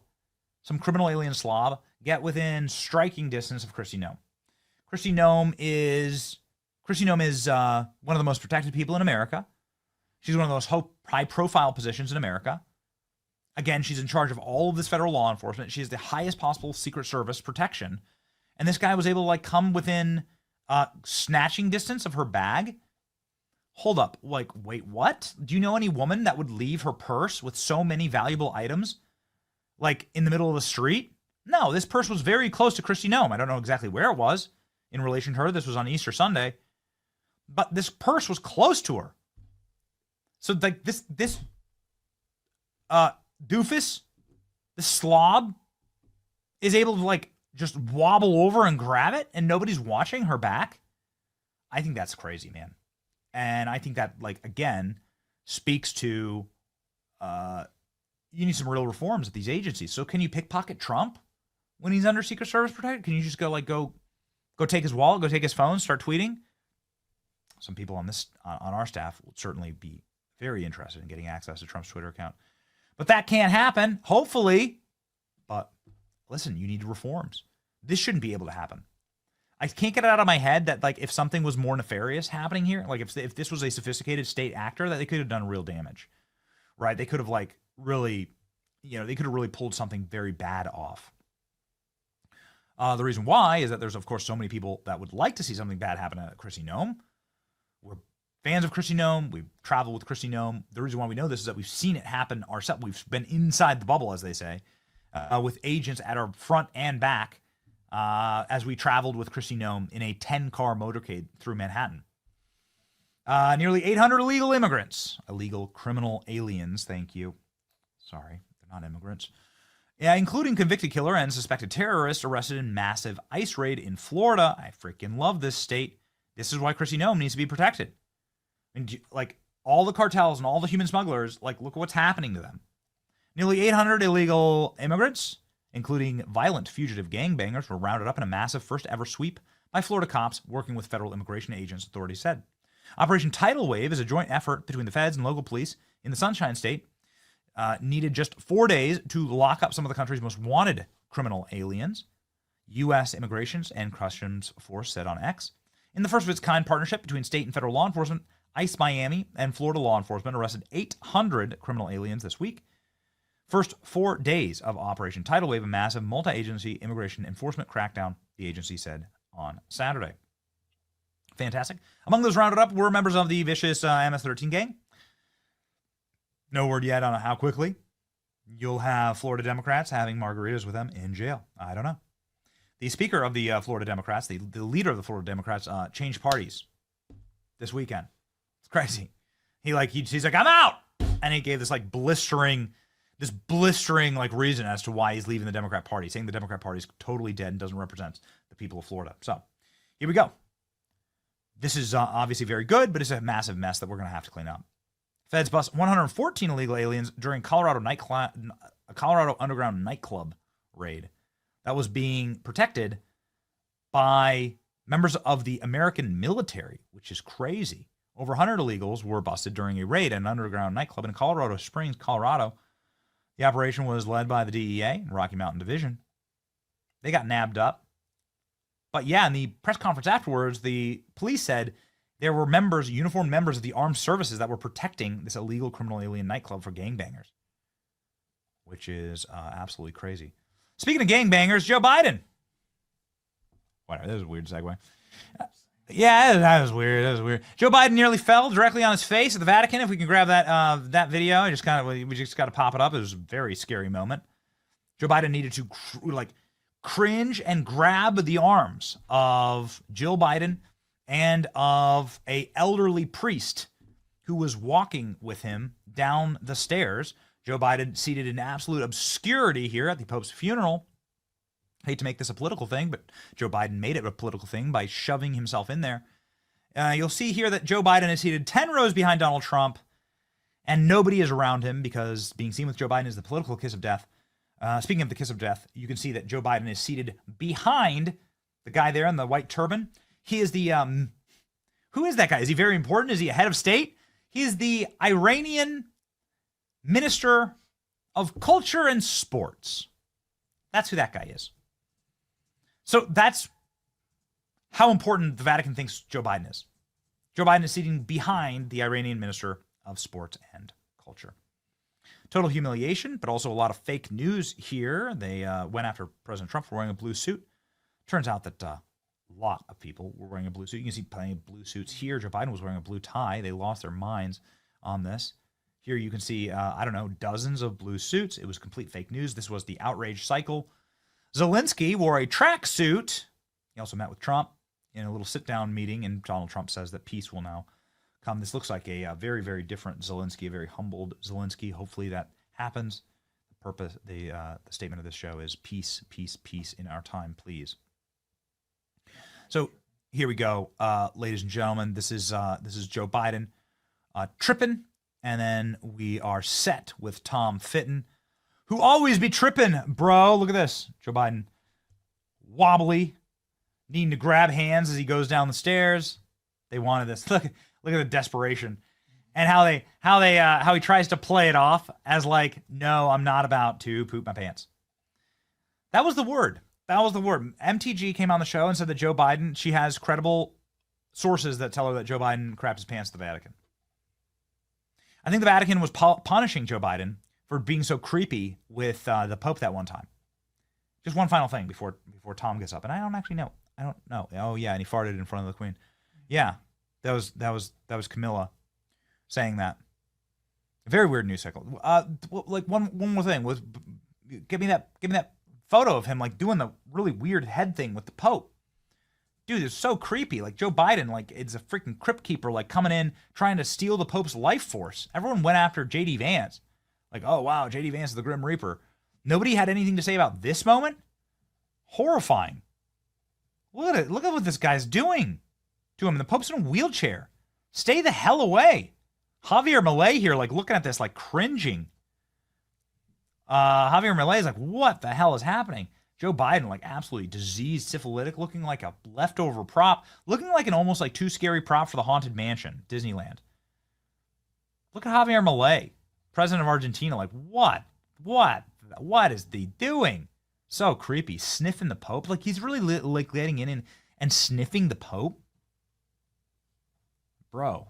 some criminal alien slob get within striking distance of Kristi Noem? Kristi Noem is one of the most protected people in America. She's one of the most high-profile positions in America. Again, she's in charge of all of this federal law enforcement. She has the highest possible Secret Service protection. And this guy was able to come within snatching distance of her bag. Hold up. Wait, what? Do you know any woman that would leave her purse with so many valuable items, in the middle of the street? No, this purse was very close to Kristi Noem. I don't know exactly where it was in relation to her. This was on Easter Sunday. But this purse was close to her. So this doofus, this slob, is able to just wobble over and grab it and nobody's watching her back. I think that's crazy, man. And I think that again speaks to you need some real reforms at these agencies. So can you pickpocket Trump when he's under Secret Service protection? Can you just go go take his wallet, go take his phone, start tweeting? Some people on our staff will certainly be very interested in getting access to Trump's Twitter account. But that can't happen, hopefully. But listen, you need reforms. This shouldn't be able to happen. I can't get it out of my head that if something was more nefarious happening here, if this was a sophisticated state actor, that they could have done real damage, right? They could have really, they could have really pulled something very bad off. The reason why is that there's, of course, so many people that would like to see something bad happen to Kristi Noem. We're fans of Kristi Noem. We've traveled with Kristi Noem. The reason why we know this is that we've seen it happen ourselves. We've been inside the bubble, as they say, with agents at our front and back as we traveled with Kristi Noem in a 10-car motorcade through Manhattan. Nearly 800 illegal immigrants, illegal criminal aliens, thank you. Sorry, they're not immigrants. Yeah, including convicted killer and suspected terrorist arrested in massive ICE raid in Florida. I freaking love this state. This is why Kristi Noem needs to be protected. And all the cartels and all the human smugglers, look at what's happening to them. Nearly 800 illegal immigrants, including violent fugitive gangbangers, were rounded up in a massive first-ever sweep by Florida cops working with federal immigration agents, authorities said. Operation Tidal Wave is a joint effort between the feds and local police in the Sunshine State. Needed just 4 days to lock up some of the country's most wanted criminal aliens. U.S. Immigration and Customs Force said on X. In the first of its kind partnership between state and federal law enforcement, ICE Miami and Florida law enforcement arrested 800 criminal aliens this week. First 4 days of Operation Tidal Wave, a massive multi-agency immigration enforcement crackdown, the agency said on Saturday. Fantastic. Among those rounded up were members of the vicious MS-13 gang. No word yet on how quickly you'll have Florida Democrats having margaritas with them in jail. I don't know. The speaker of the Florida Democrats, the leader of the Florida Democrats, changed parties this weekend. It's crazy. He's like, I'm out, and he gave this blistering reason as to why he's leaving the Democrat Party, saying the Democrat Party is totally dead and doesn't represent the people of Florida. So here we go. This is obviously very good, but it's a massive mess that we're going to have to clean up. Feds bust 114 illegal aliens during a Colorado underground nightclub raid that was being protected by members of the American military, which is crazy. Over 100 illegals were busted during a raid at an underground nightclub in Colorado Springs, Colorado. The operation was led by the DEA and Rocky Mountain Division. They got nabbed up. But yeah, in the press conference afterwards, the police said there were uniformed members of the armed services that were protecting this illegal criminal alien nightclub for gangbangers, which is absolutely crazy. Speaking of gangbangers, Joe Biden. Whatever, that was a weird segue. Yeah, that was weird. Joe Biden nearly fell directly on his face at the Vatican. If we can grab that video, we just got to pop it up. It was a very scary moment. Joe Biden needed to cringe and grab the arms of Jill Biden and of a elderly priest who was walking with him down the stairs. Joe Biden seated in absolute obscurity here at the Pope's funeral. Hate to make this a political thing, but Joe Biden made it a political thing by shoving himself in there. You'll see here that Joe Biden is seated 10 rows behind Donald Trump, and nobody is around him because being seen with Joe Biden is the political kiss of death. Speaking of the kiss of death, you can see that Joe Biden is seated behind the guy there in the white turban. He is the, who is that guy? Is he very important? Is he a head of state? He is the Iranian Minister of Culture and Sports. That's who that guy is. So that's how important the Vatican thinks Joe Biden is. Joe Biden is sitting behind the Iranian Minister of Sports and Culture. Total humiliation, but also a lot of fake news here. They went after President Trump for wearing a blue suit. Turns out that a lot of people were wearing a blue suit. You can see plenty of blue suits here. Joe Biden was wearing a blue tie. They lost their minds on this. Here you can see, dozens of blue suits. It was complete fake news. This was the outrage cycle. Zelensky wore a tracksuit. He also met with Trump in a little sit-down meeting, and Donald Trump says that peace will now come. This looks like a very, very different Zelensky, a very humbled Zelensky. Hopefully that happens. The statement of this show is peace, peace, peace in our time, please. So here we go, ladies and gentlemen. This is Joe Biden tripping, and then we are set with Tom Fitton, who always be tripping, bro. Look at this. Joe Biden wobbly, needing to grab hands as he goes down the stairs. They wanted this. Look at the desperation, and how he tries to play it off as like, no, I'm not about to poop my pants. That was the word. MTG came on the show and said that Joe Biden, she has credible sources that tell her that Joe Biden crapped his pants at the Vatican. I think the Vatican was punishing Joe Biden for being so creepy with the Pope that one time. Just one final thing before Tom gets up, and I don't actually know. I don't know. Oh yeah, and he farted in front of the Queen. Yeah, that was Camilla saying that. A very weird news cycle. One more thing was, give me that photo of him doing the really weird head thing with the Pope. Dude, it's so creepy. Joe Biden, it's a freaking crypt keeper, coming in trying to steal the Pope's life force. Everyone went after J.D. Vance. Oh wow, J.D. Vance is the Grim Reaper. Nobody had anything to say about this moment. Horrifying. Look at what this guy's doing to him. The Pope's in a wheelchair. Stay the hell away. Javier Milei here, looking at this, cringing. Javier Milei is what the hell is happening? Joe Biden, absolutely diseased, syphilitic, looking like a leftover prop, looking like an almost too scary prop for the Haunted Mansion, Disneyland. Look at Javier Milei, president of Argentina. What is he doing? So creepy. Sniffing the Pope. Like, he's really like letting in and sniffing the Pope. Bro.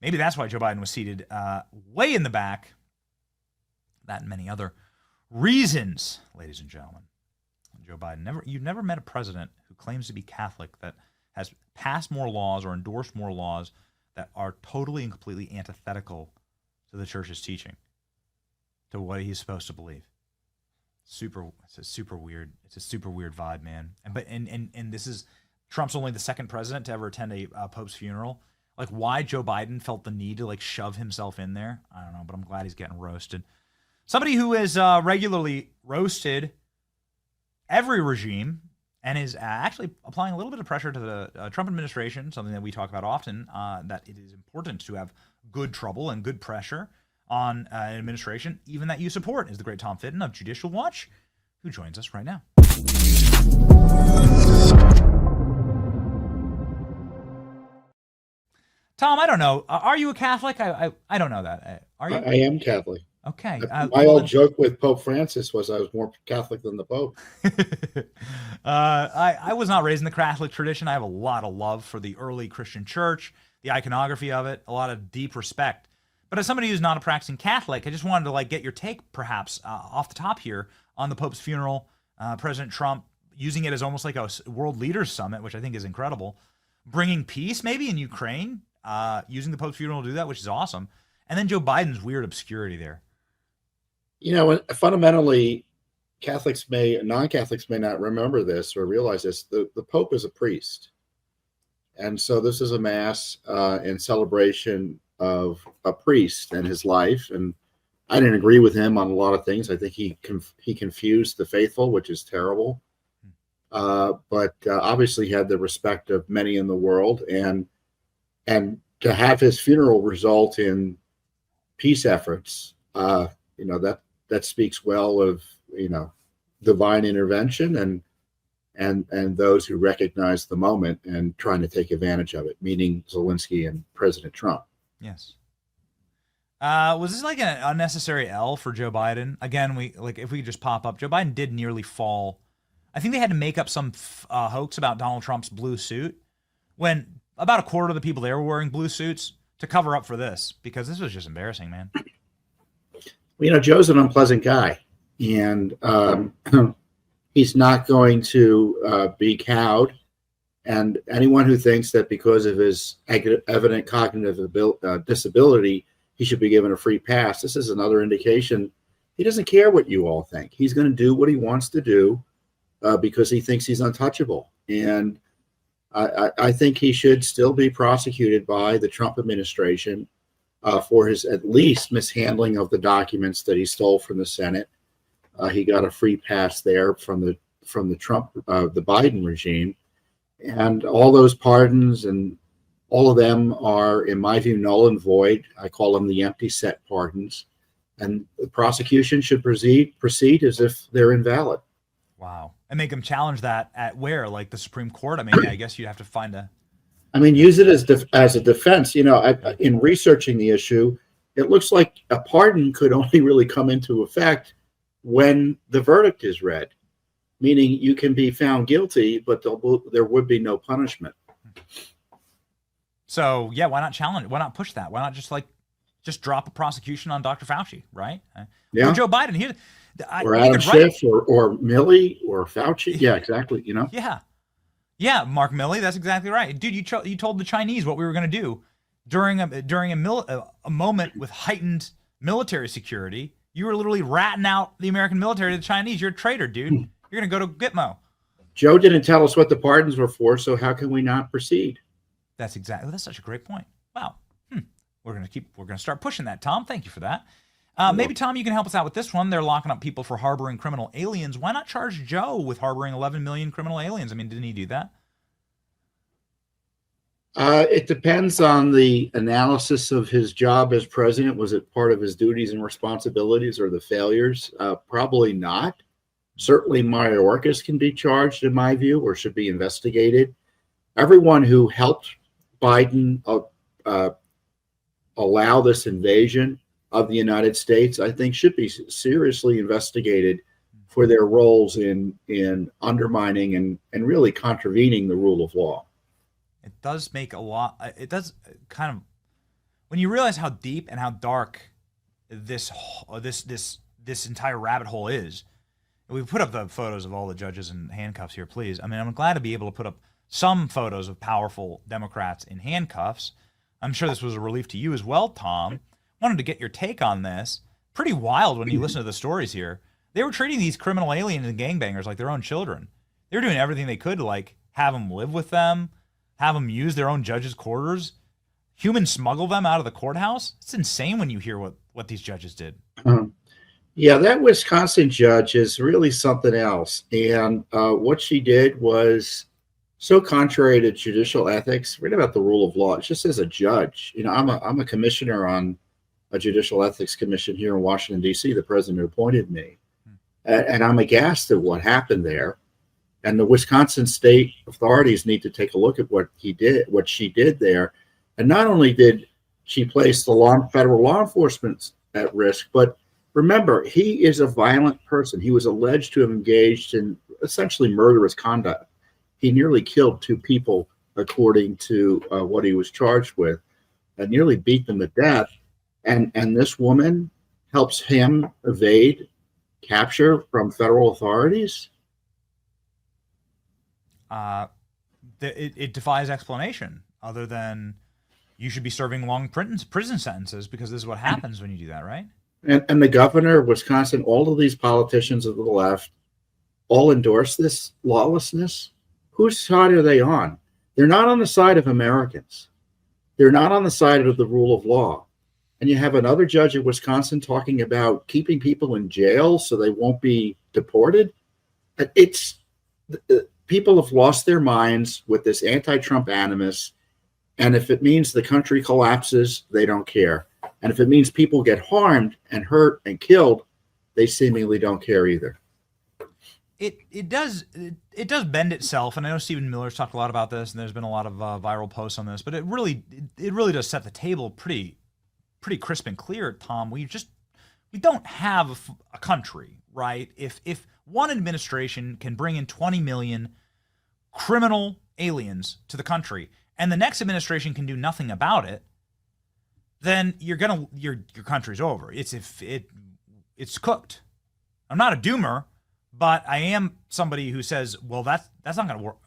Maybe that's why Joe Biden was seated way in the back. That and many other reasons, ladies and gentlemen. Joe Biden, you've never met a president who claims to be Catholic that has passed more laws or endorsed more laws that are totally and completely antithetical to the church's teaching, to what he's supposed to believe. It's a super weird vibe, man. And this is Trump's only the second president to ever attend a Pope's funeral. Like, why Joe Biden felt the need to like shove himself in there, I don't know, but I'm glad he's getting roasted. Somebody who is regularly roasted every regime and is actually applying a little bit of pressure to the Trump administration, something that we talk about often, that it is important to have good trouble and good pressure on an administration, even that you support, is the great Tom Fitton of Judicial Watch, who joins us right now. Tom, I don't know. Are you a Catholic? I don't know that. Are you? I am Catholic. Okay. My old joke with Pope Francis was I was more Catholic than the Pope. I was not raised in the Catholic tradition. I have a lot of love for the early Christian church, the iconography of it, a lot of deep respect. But as somebody who's not a practicing Catholic, I just wanted to like get your take, perhaps, off the top here on the Pope's funeral, President Trump using it as almost like a world leaders summit, which I think is incredible, bringing peace maybe in Ukraine, using the Pope's funeral to do that, which is awesome. And then Joe Biden's weird obscurity there. You know, fundamentally, non-Catholics may not remember this or realize this. The Pope is a priest. And so this is a mass in celebration of a priest and his life. And I didn't agree with him on a lot of things. I think he confused the faithful, which is terrible. But obviously he had the respect of many in the world. And to have his funeral result in peace efforts, that speaks well of, divine intervention and those who recognize the moment and trying to take advantage of it, meaning Zelensky and President Trump. Yes. Was this like an unnecessary L for Joe Biden? Again, if we just pop up, Joe Biden did nearly fall. I think they had to make up some hoax about Donald Trump's blue suit when about a quarter of the people there were wearing blue suits to cover up for this, because this was just embarrassing, man. Joe's an unpleasant guy, and he's not going to be cowed. And anyone who thinks that because of his evident cognitive disability, he should be given a free pass, this is another indication he doesn't care what you all think. He's going to do what he wants to do because he thinks he's untouchable. And I think he should still be prosecuted by the Trump administration for his at least mishandling of the documents that he stole from the Senate. He got a free pass there from the the Biden regime, and all those pardons and all of them are, in my view, null and void. I call them the empty set pardons, and the prosecution should proceed as if they're invalid. Wow. And make them challenge that at where? Like the Supreme Court? I mean, I guess you'd have to find a... use it as a defense. In researching the issue, it looks like a pardon could only really come into effect when the verdict is read, meaning you can be found guilty, but there would be no punishment. So, yeah, why not challenge it? Why not push that? Why not just drop a prosecution on Dr. Fauci, right? Yeah. Or Joe Biden. Or Adam Schiff or Milley or Fauci. Yeah, exactly. Yeah, Mark Milley. That's exactly right, dude. You told the Chinese what we were going to do during a moment with heightened military security. You were literally ratting out the American military to the Chinese. You're a traitor, dude. You're going to go to Gitmo. Joe didn't tell us what the pardons were for, so how can we not proceed? That's such a great point. Wow. We're going to start pushing that, Tom. Thank you for that. Maybe, Tom, you can help us out with this one. They're locking up people for harboring criminal aliens. Why not charge Joe with harboring 11 million criminal aliens? I mean, didn't he do that? It depends on the analysis of his job as president. Was it part of his duties and responsibilities or the failures? Probably not. Certainly Mayorkas can be charged, in my view, or should be investigated. Everyone who helped Biden allow this invasion of the United States, I think, should be seriously investigated for their roles in undermining and really contravening the rule of law. It does make a lot. It does kind of, when you realize how deep and how dark this entire rabbit hole is. We put up the photos of all the judges in handcuffs here, please. I mean, I'm glad to be able to put up some photos of powerful Democrats in handcuffs. I'm sure this was a relief to you as well, Tom. Wanted to get your take on this. Pretty wild when you listen to the stories here. They were treating these criminal aliens and gangbangers like their own children. They were doing everything they could to like have them live with them, have them use their own judges' quarters, human smuggle them out of the courthouse. It's insane when you hear what these judges did. Yeah, that Wisconsin judge is really something else. And what she did was so contrary to judicial ethics. Read about the rule of law. It's just as a judge. You know, I'm a commissioner on a judicial ethics commission here in Washington, D.C. The president appointed me. And I'm aghast at what happened there. And the Wisconsin state authorities need to take a look at what she did there. And not only did she place the federal law enforcement at risk, but remember, he is a violent person. He was alleged to have engaged in essentially murderous conduct. He nearly killed 2 people, according to what he was charged with, and nearly beat them to death. And this woman helps him evade capture from federal authorities. It defies explanation, other than you should be serving long prison sentences, because this is what happens when you do that, right? And the governor of Wisconsin, all of these politicians of the left, all endorse this lawlessness. Whose side are they on? They're not on the side of Americans. They're not on the side of the rule of law. And you have another judge in Wisconsin talking about keeping people in jail so they won't be deported. People have lost their minds with this anti-Trump animus. And if it means the country collapses, they don't care. And if it means people get harmed and hurt and killed, they seemingly don't care either. It does bend itself, and I know Stephen Miller's talked a lot about this, and there's been a lot of viral posts on this, but it really does set the table pretty crisp and clear, Tom. We don't have a country, right? If one administration can bring in 20 million criminal aliens to the country, and the next administration can do nothing about it, then your country's over. It's cooked. I'm not a doomer, but I am somebody who says, well, that's not going to work.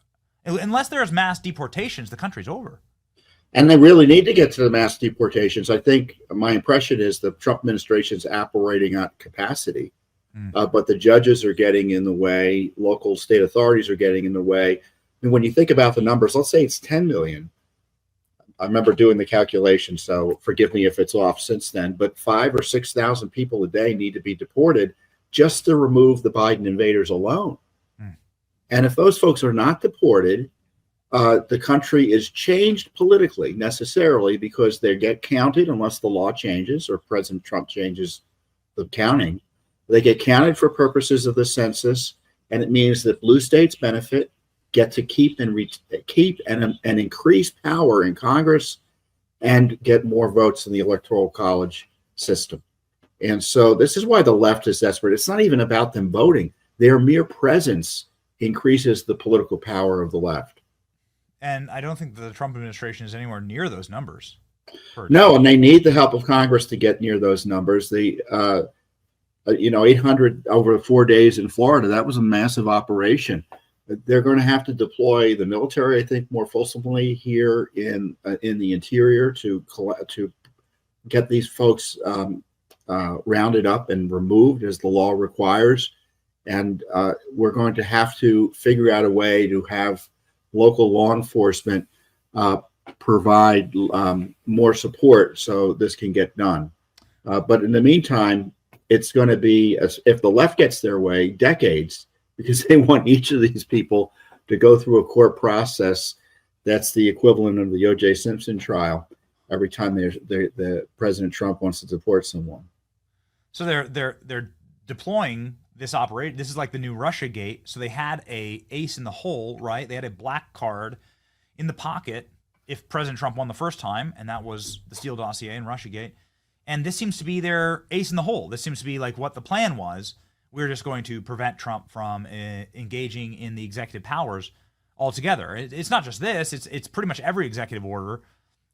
Unless there's mass deportations, the country's over. And they really need to get to the mass deportations. I think my impression is the Trump administration's operating at capacity, but the judges are getting in the way. Local state authorities are getting in the way. And when you think about the numbers, let's say it's 10 million. I remember doing the calculation, so forgive me if it's off since then, but 5,000 or 6,000 people a day need to be deported just to remove the Biden invaders alone. And if those folks are not deported, the country is changed politically necessarily, because they get counted unless the law changes or President Trump changes the counting. They get counted for purposes of the census, and it means that blue states benefit, get to keep and increase power in Congress, and get more votes in the Electoral College system. And so this is why the left is desperate. It's not even about them voting. Their mere presence increases the political power of the left. And I don't think the Trump administration is anywhere near those numbers. No, and they need the help of Congress to get near those numbers. The 800 over 4 days in Florida, that was a massive operation. They're going to have to deploy the military, I think, more fulsomely here in the interior to get these folks rounded up and removed as the law requires. And we're going to have to figure out a way to have local law enforcement provide more support so this can get done. But in the meantime, it's going to be, if the left gets their way, decades, because they want each of these people to go through a court process that's the equivalent of the O.J. Simpson trial every time the President Trump wants to deport someone. So they're deploying this operation. This is like the new Russiagate. So they had a ace in the hole, right? They had a black card in the pocket if President Trump won the first time, and that was the Steele dossier and Russiagate. And this seems to be their ace in the hole. This seems to be like what the plan was we're just going to prevent Trump from engaging in the executive powers altogether. It's not just this. It's pretty much every executive order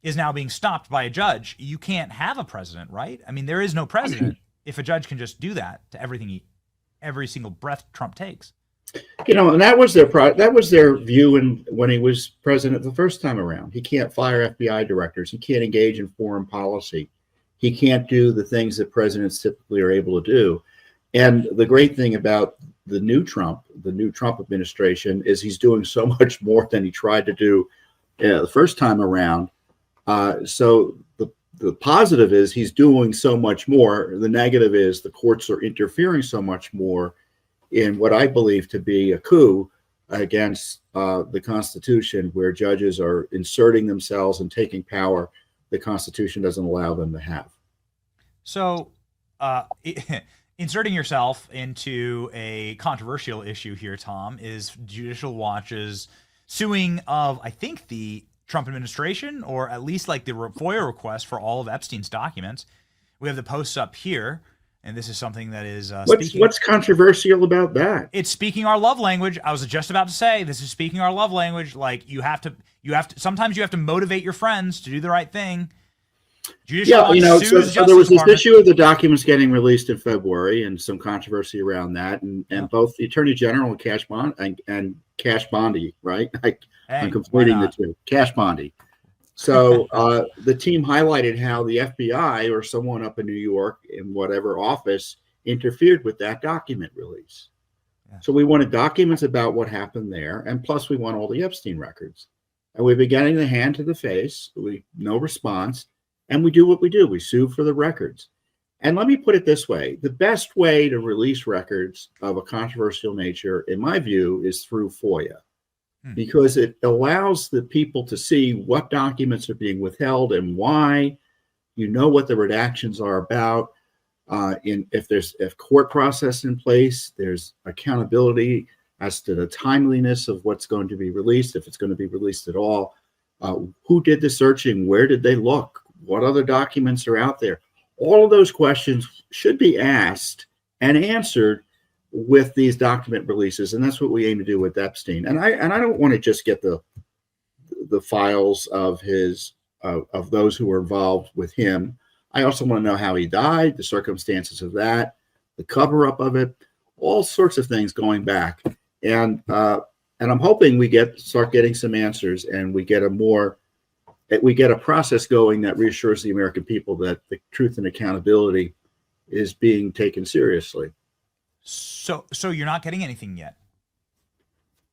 is now being stopped by a judge. You can't have a president, right? I mean, there is no president if a judge can just do that to every single breath Trump takes. And that was their view when he was president the first time around. He can't fire FBI directors. He can't engage in foreign policy. He can't do the things that presidents typically are able to do. And the great thing about the new Trump administration, is he's doing so much more than he tried to do the first time around. So the positive is he's doing so much more. The negative is the courts are interfering so much more in what I believe to be a coup against the Constitution, where judges are inserting themselves and taking power the Constitution doesn't allow them to have. So inserting yourself into a controversial issue here, Tom, is Judicial Watch's suing of, I think, the Trump administration, or at least like the FOIA request for all of Epstein's documents. We have the posts up here. And this is something that is what's controversial about that? It's speaking our love language. I was just about to say, this is speaking our love language. Like you have to sometimes you have to motivate your friends to do the right thing. So there was this issue of the documents getting released in February and some controversy around that, and both the Attorney General and Cash Bondi, right? I'm completing the two. Cash Bondi. So the team highlighted how the FBI or someone up in New York in whatever office interfered with that document release. Yeah. So we wanted documents about what happened there, and plus we want all the Epstein records. And we've been getting the hand to the face. No response, and we do what we do. We sue for the records. And let me put it this way. The best way to release records of a controversial nature, in my view, is through FOIA. Because it allows the people to see what documents are being withheld and why. You know what the redactions are about. If court process in place, there's accountability as to the timeliness of what's going to be released, if it's going to be released at all. Who did the searching? Where did they look? What other documents are out there? All of those questions should be asked and answered with these document releases, and that's what we aim to do with Epstein. And I don't want to just get the files of of those who were involved with him. I also want to know how he died, the circumstances of that, the cover up of it, all sorts of things going back. And I'm hoping we start getting some answers, and we get a process going that reassures the American people that the truth and accountability is being taken seriously. So you're not getting anything yet?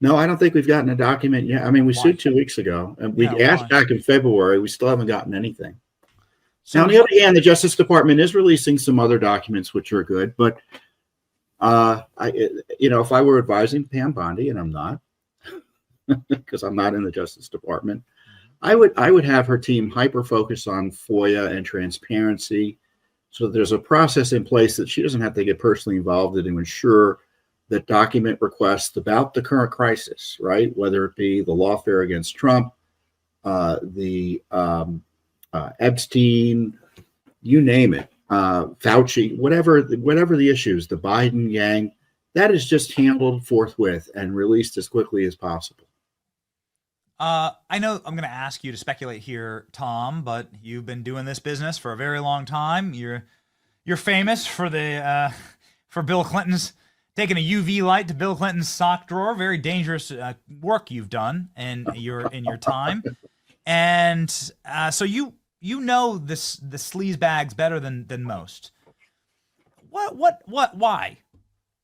No, I don't think we've gotten a document yet. I mean, we sued 2 weeks ago, and we asked back in February. We still haven't gotten anything. So, now, on the other hand, the Justice Department is releasing some other documents, which are good. But, if I were advising Pam Bondi, and I'm not, because I'm not in the Justice Department, I would have her team hyper-focus on FOIA and transparency, so there's a process in place that she doesn't have to get personally involved in to ensure that document requests about the current crisis, right, whether it be the lawfare against Trump, the Epstein, you name it, Fauci, whatever the issues, the Biden gang, that is just handled forthwith and released as quickly as possible. I know I'm going to ask you to speculate here, Tom, but you've been doing this business for a very long time. You're famous for for Bill Clinton's taking a UV light to Bill Clinton's sock drawer. Very dangerous work you've done in your time, and so you know the sleaze bags better than most. Why?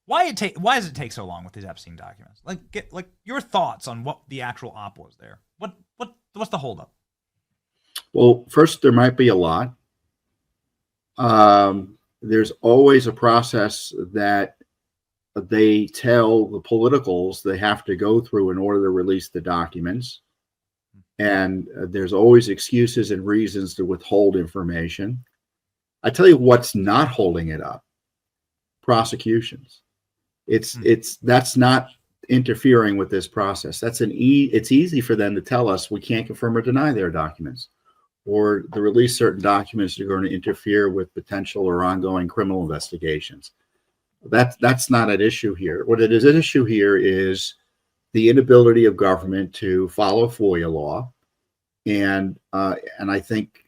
Why does it take so long with these Epstein documents? Like your thoughts on what the actual op was there. What's the holdup? Well, first, there might be a lot. There's always a process that they tell the politicals they have to go through in order to release the documents. And there's always excuses and reasons to withhold information. I tell you what's not holding it up: prosecutions. That's not interfering with this process. It's easy for them to tell us we can't confirm or deny their documents, or to release certain documents that are going to interfere with potential or ongoing criminal investigations. That's not at issue here. What it is at issue here is the inability of government to follow FOIA law, and I think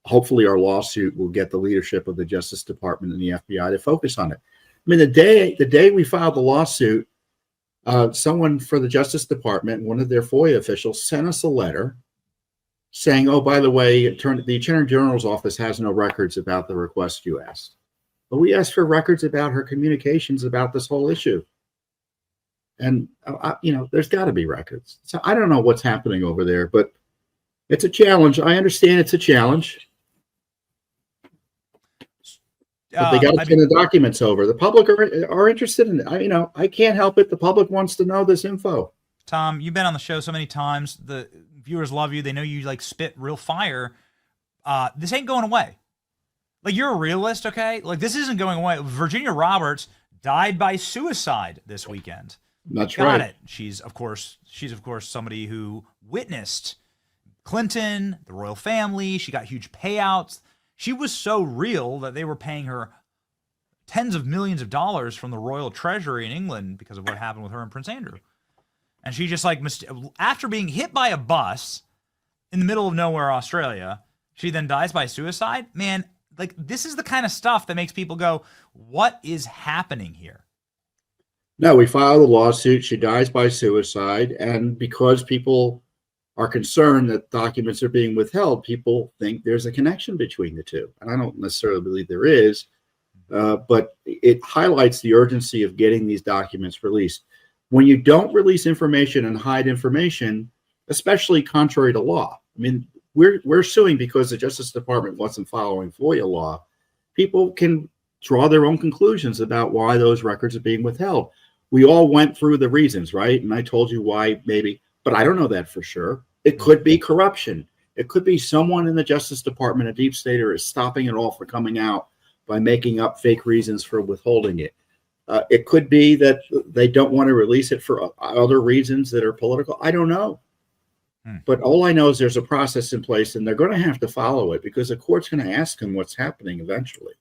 hopefully our lawsuit will get the leadership of the Justice Department and the FBI to focus on it. I mean, the day we filed the lawsuit, someone for the Justice Department, one of their FOIA officials, sent us a letter saying, "Oh, by the way, the Attorney General's office has no records about the request you asked." But we asked for records about her communications about this whole issue. And, there's got to be records. So I don't know what's happening over there, but it's a challenge. I understand it's a challenge. But they got to turn the documents over. The public are interested in it. I can't help it. The public wants to know this info. Tom, you've been on the show so many times. The viewers love you. They know you like spit real fire. This ain't going away. Like, you're a realist, okay? Like, this isn't going away. Virginia Roberts died by suicide this weekend. That's right. Got it. She's of course somebody who witnessed Clinton, the royal family. She got huge payouts. She was so real that they were paying her tens of millions of dollars from the royal treasury in England because of what happened with her and Prince Andrew. And she just after being hit by a bus in the middle of nowhere, Australia, she then dies by suicide. Man, like, this is the kind of stuff that makes people go, what is happening here? No, we filed a lawsuit. She dies by suicide. And because people are concerned that documents are being withheld, people think there's a connection between the two. And I don't necessarily believe there is, but it highlights the urgency of getting these documents released. When you don't release information and hide information, especially contrary to law, I mean, we're suing because the Justice Department wasn't following FOIA law. People can draw their own conclusions about why those records are being withheld. We all went through the reasons, right? And I told you why, maybe, but I don't know that for sure. It could be corruption. It could be someone in the Justice Department, a deep stater, is stopping it all from coming out by making up fake reasons for withholding it. It could be that they don't want to release it for other reasons that are political. I don't know. But all I know is there's a process in place, and they're going to have to follow it because the court's going to ask them what's happening eventually.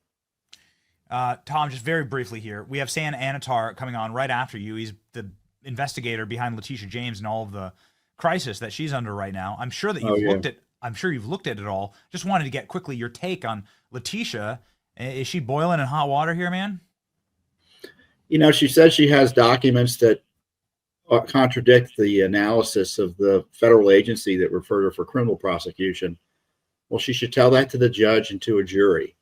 Tom, just very briefly here, we have San Anatar coming on right after you. He's the investigator behind Letitia James and all of the crisis that she's under right now. I'm sure that you've looked at it all. Just wanted to get quickly your take on Letitia. Is she boiling in hot water here, man? She says she has documents that contradict the analysis of the federal agency that referred her for criminal prosecution. Well, she should tell that to the judge and to a jury.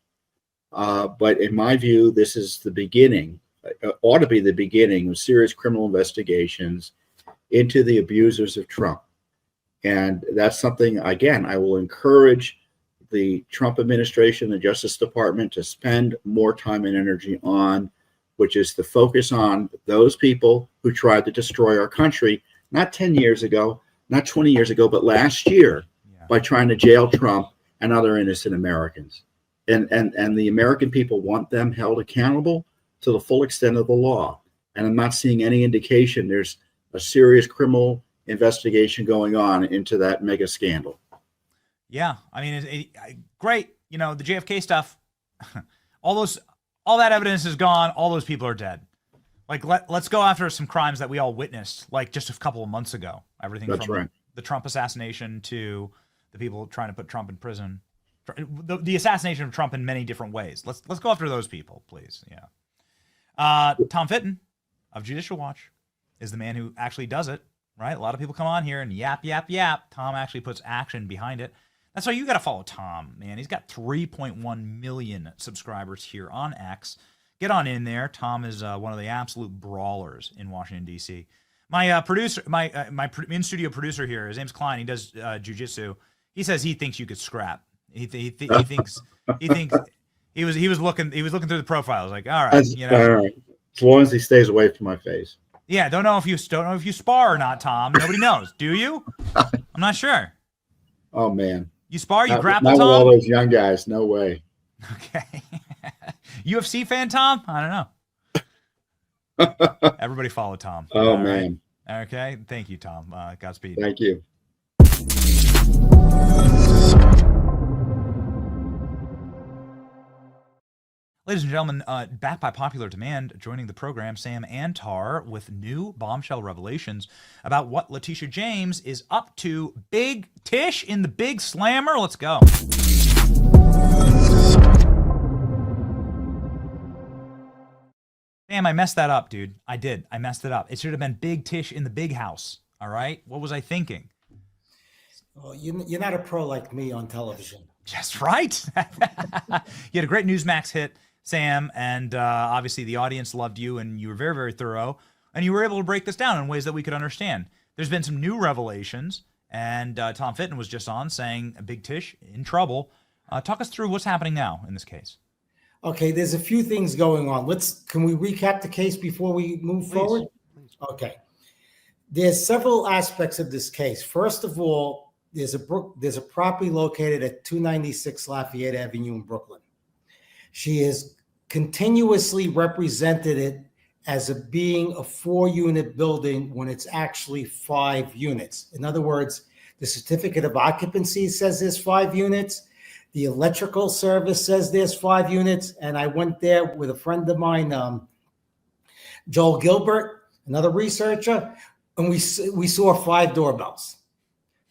But in my view, this is the beginning, ought to be the beginning of serious criminal investigations into the abusers of Trump. And that's something, again, I will encourage the Trump administration, the Justice Department to spend more time and energy on, which is to focus on those people who tried to destroy our country, not 10 years ago, not 20 years ago, but last year by trying to jail Trump and other innocent Americans. And the American people want them held accountable to the full extent of the law. And I'm not seeing any indication there's a serious criminal investigation going on into that mega scandal. Yeah, I mean, great. The JFK stuff, all that evidence is gone. All those people are dead. Like, let's go after some crimes that we all witnessed, like just a couple of months ago. Everything from the Trump assassination to the people trying to put Trump in prison. The assassination of Trump in many different ways. Let's go after those people, please. Yeah. Tom Fitton of Judicial Watch is the man who actually does it, right? A lot of people come on here and yap. Tom actually puts action behind it. That's why you got to follow Tom, man. He's got 3.1 million subscribers here on X. Get on in there. Tom is one of the absolute brawlers in Washington, D.C. My producer, my in-studio producer here, his name's Klein. He does jiu-jitsu. He says he thinks you could scrap. He thinks he was looking through the profiles. Like, all right, all right. As long as he stays away from my face. Yeah, don't know if you spar or not, Tom. Nobody knows. Do you? I'm not sure. Oh man. You spar? You grapple, Tom? Tom? Not with all those young guys. No way. Okay. UFC fan, Tom? I don't know. Everybody follow Tom. Oh, all man. Right? Okay. Thank you, Tom. Godspeed. Thank you. Ladies Ladies and gentlemen, back by popular demand, joining the program, Sam Antar with new bombshell revelations about what Letitia James is up to. Big Tish in the Big Slammer. Let's go. Sam, I messed that up, dude. I did. I messed it up. It should have been Big Tish in the Big House. All right? What was I thinking? Well, you're not a pro like me on television. That's right. You had a great Newsmax hit, Sam, and obviously the audience loved you, and you were very, very thorough, and you were able to break this down in ways that we could understand. There's been some new revelations, and Tom Fitton was just on saying Big Tish in trouble. Talk us through what's happening now in this case. Okay, there's a few things going on. Can we recap the case before we move forward? Please. Okay. There's several aspects of this case. First of all, there's a property located at 296 Lafayette Avenue in Brooklyn. She has continuously represented it as being a 4-unit building when it's actually 5 units. In other words, the certificate of occupancy says there's 5 units. The electrical service says there's 5 units. And I went there with a friend of mine, Joel Gilbert, another researcher, and we saw 5 doorbells.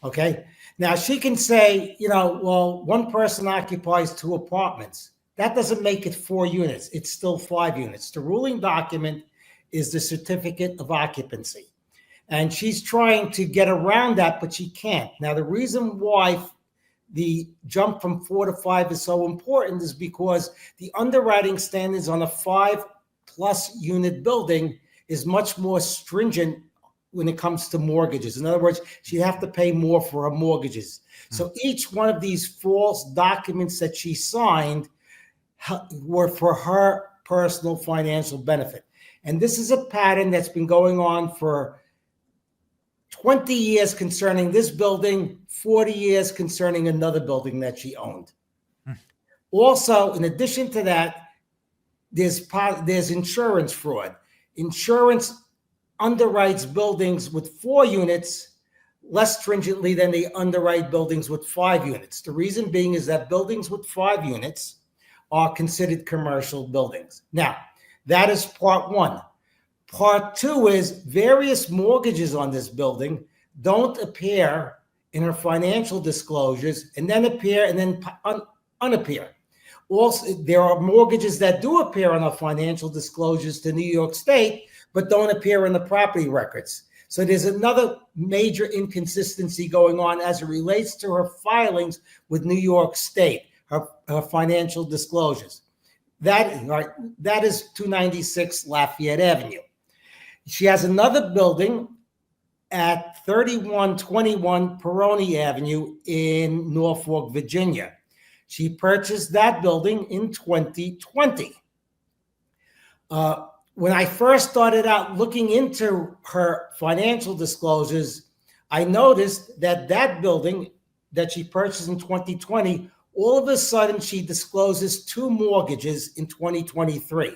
Okay. Now she can say, well, one person occupies 2 apartments. That doesn't make it 4 units. It's still 5 units. The ruling document is the certificate of occupancy. And she's trying to get around that, but she can't. Now, the reason why the jump from 4 to 5 is so important is because the underwriting standards on a 5+ unit building is much more stringent when it comes to mortgages. In other words, she'd have to pay more for her mortgages. So each one of these false documents that she signed were for her personal financial benefit. And this is a pattern that's been going on for 20 years concerning this building, 40 years concerning another building that she owned. Also, in addition to that, there's insurance fraud. Insurance underwrites buildings with 4 units less stringently than they underwrite buildings with 5 units. The reason being is that buildings with 5 units are considered commercial buildings. Now, that is part 1. Part 2 is various mortgages on this building don't appear in her financial disclosures and then appear and then unappear. Also, there are mortgages that do appear on her financial disclosures to New York State, but don't appear in the property records. So there's another major inconsistency going on as it relates to her filings with New York State, her financial disclosures. That is 296 Lafayette Avenue. She has another building at 3121 Peroni Avenue in Norfolk, Virginia. She purchased that building in 2020. When I first started out looking into her financial disclosures, I noticed that building that she purchased in 2020, all of a sudden she discloses 2 mortgages in 2023.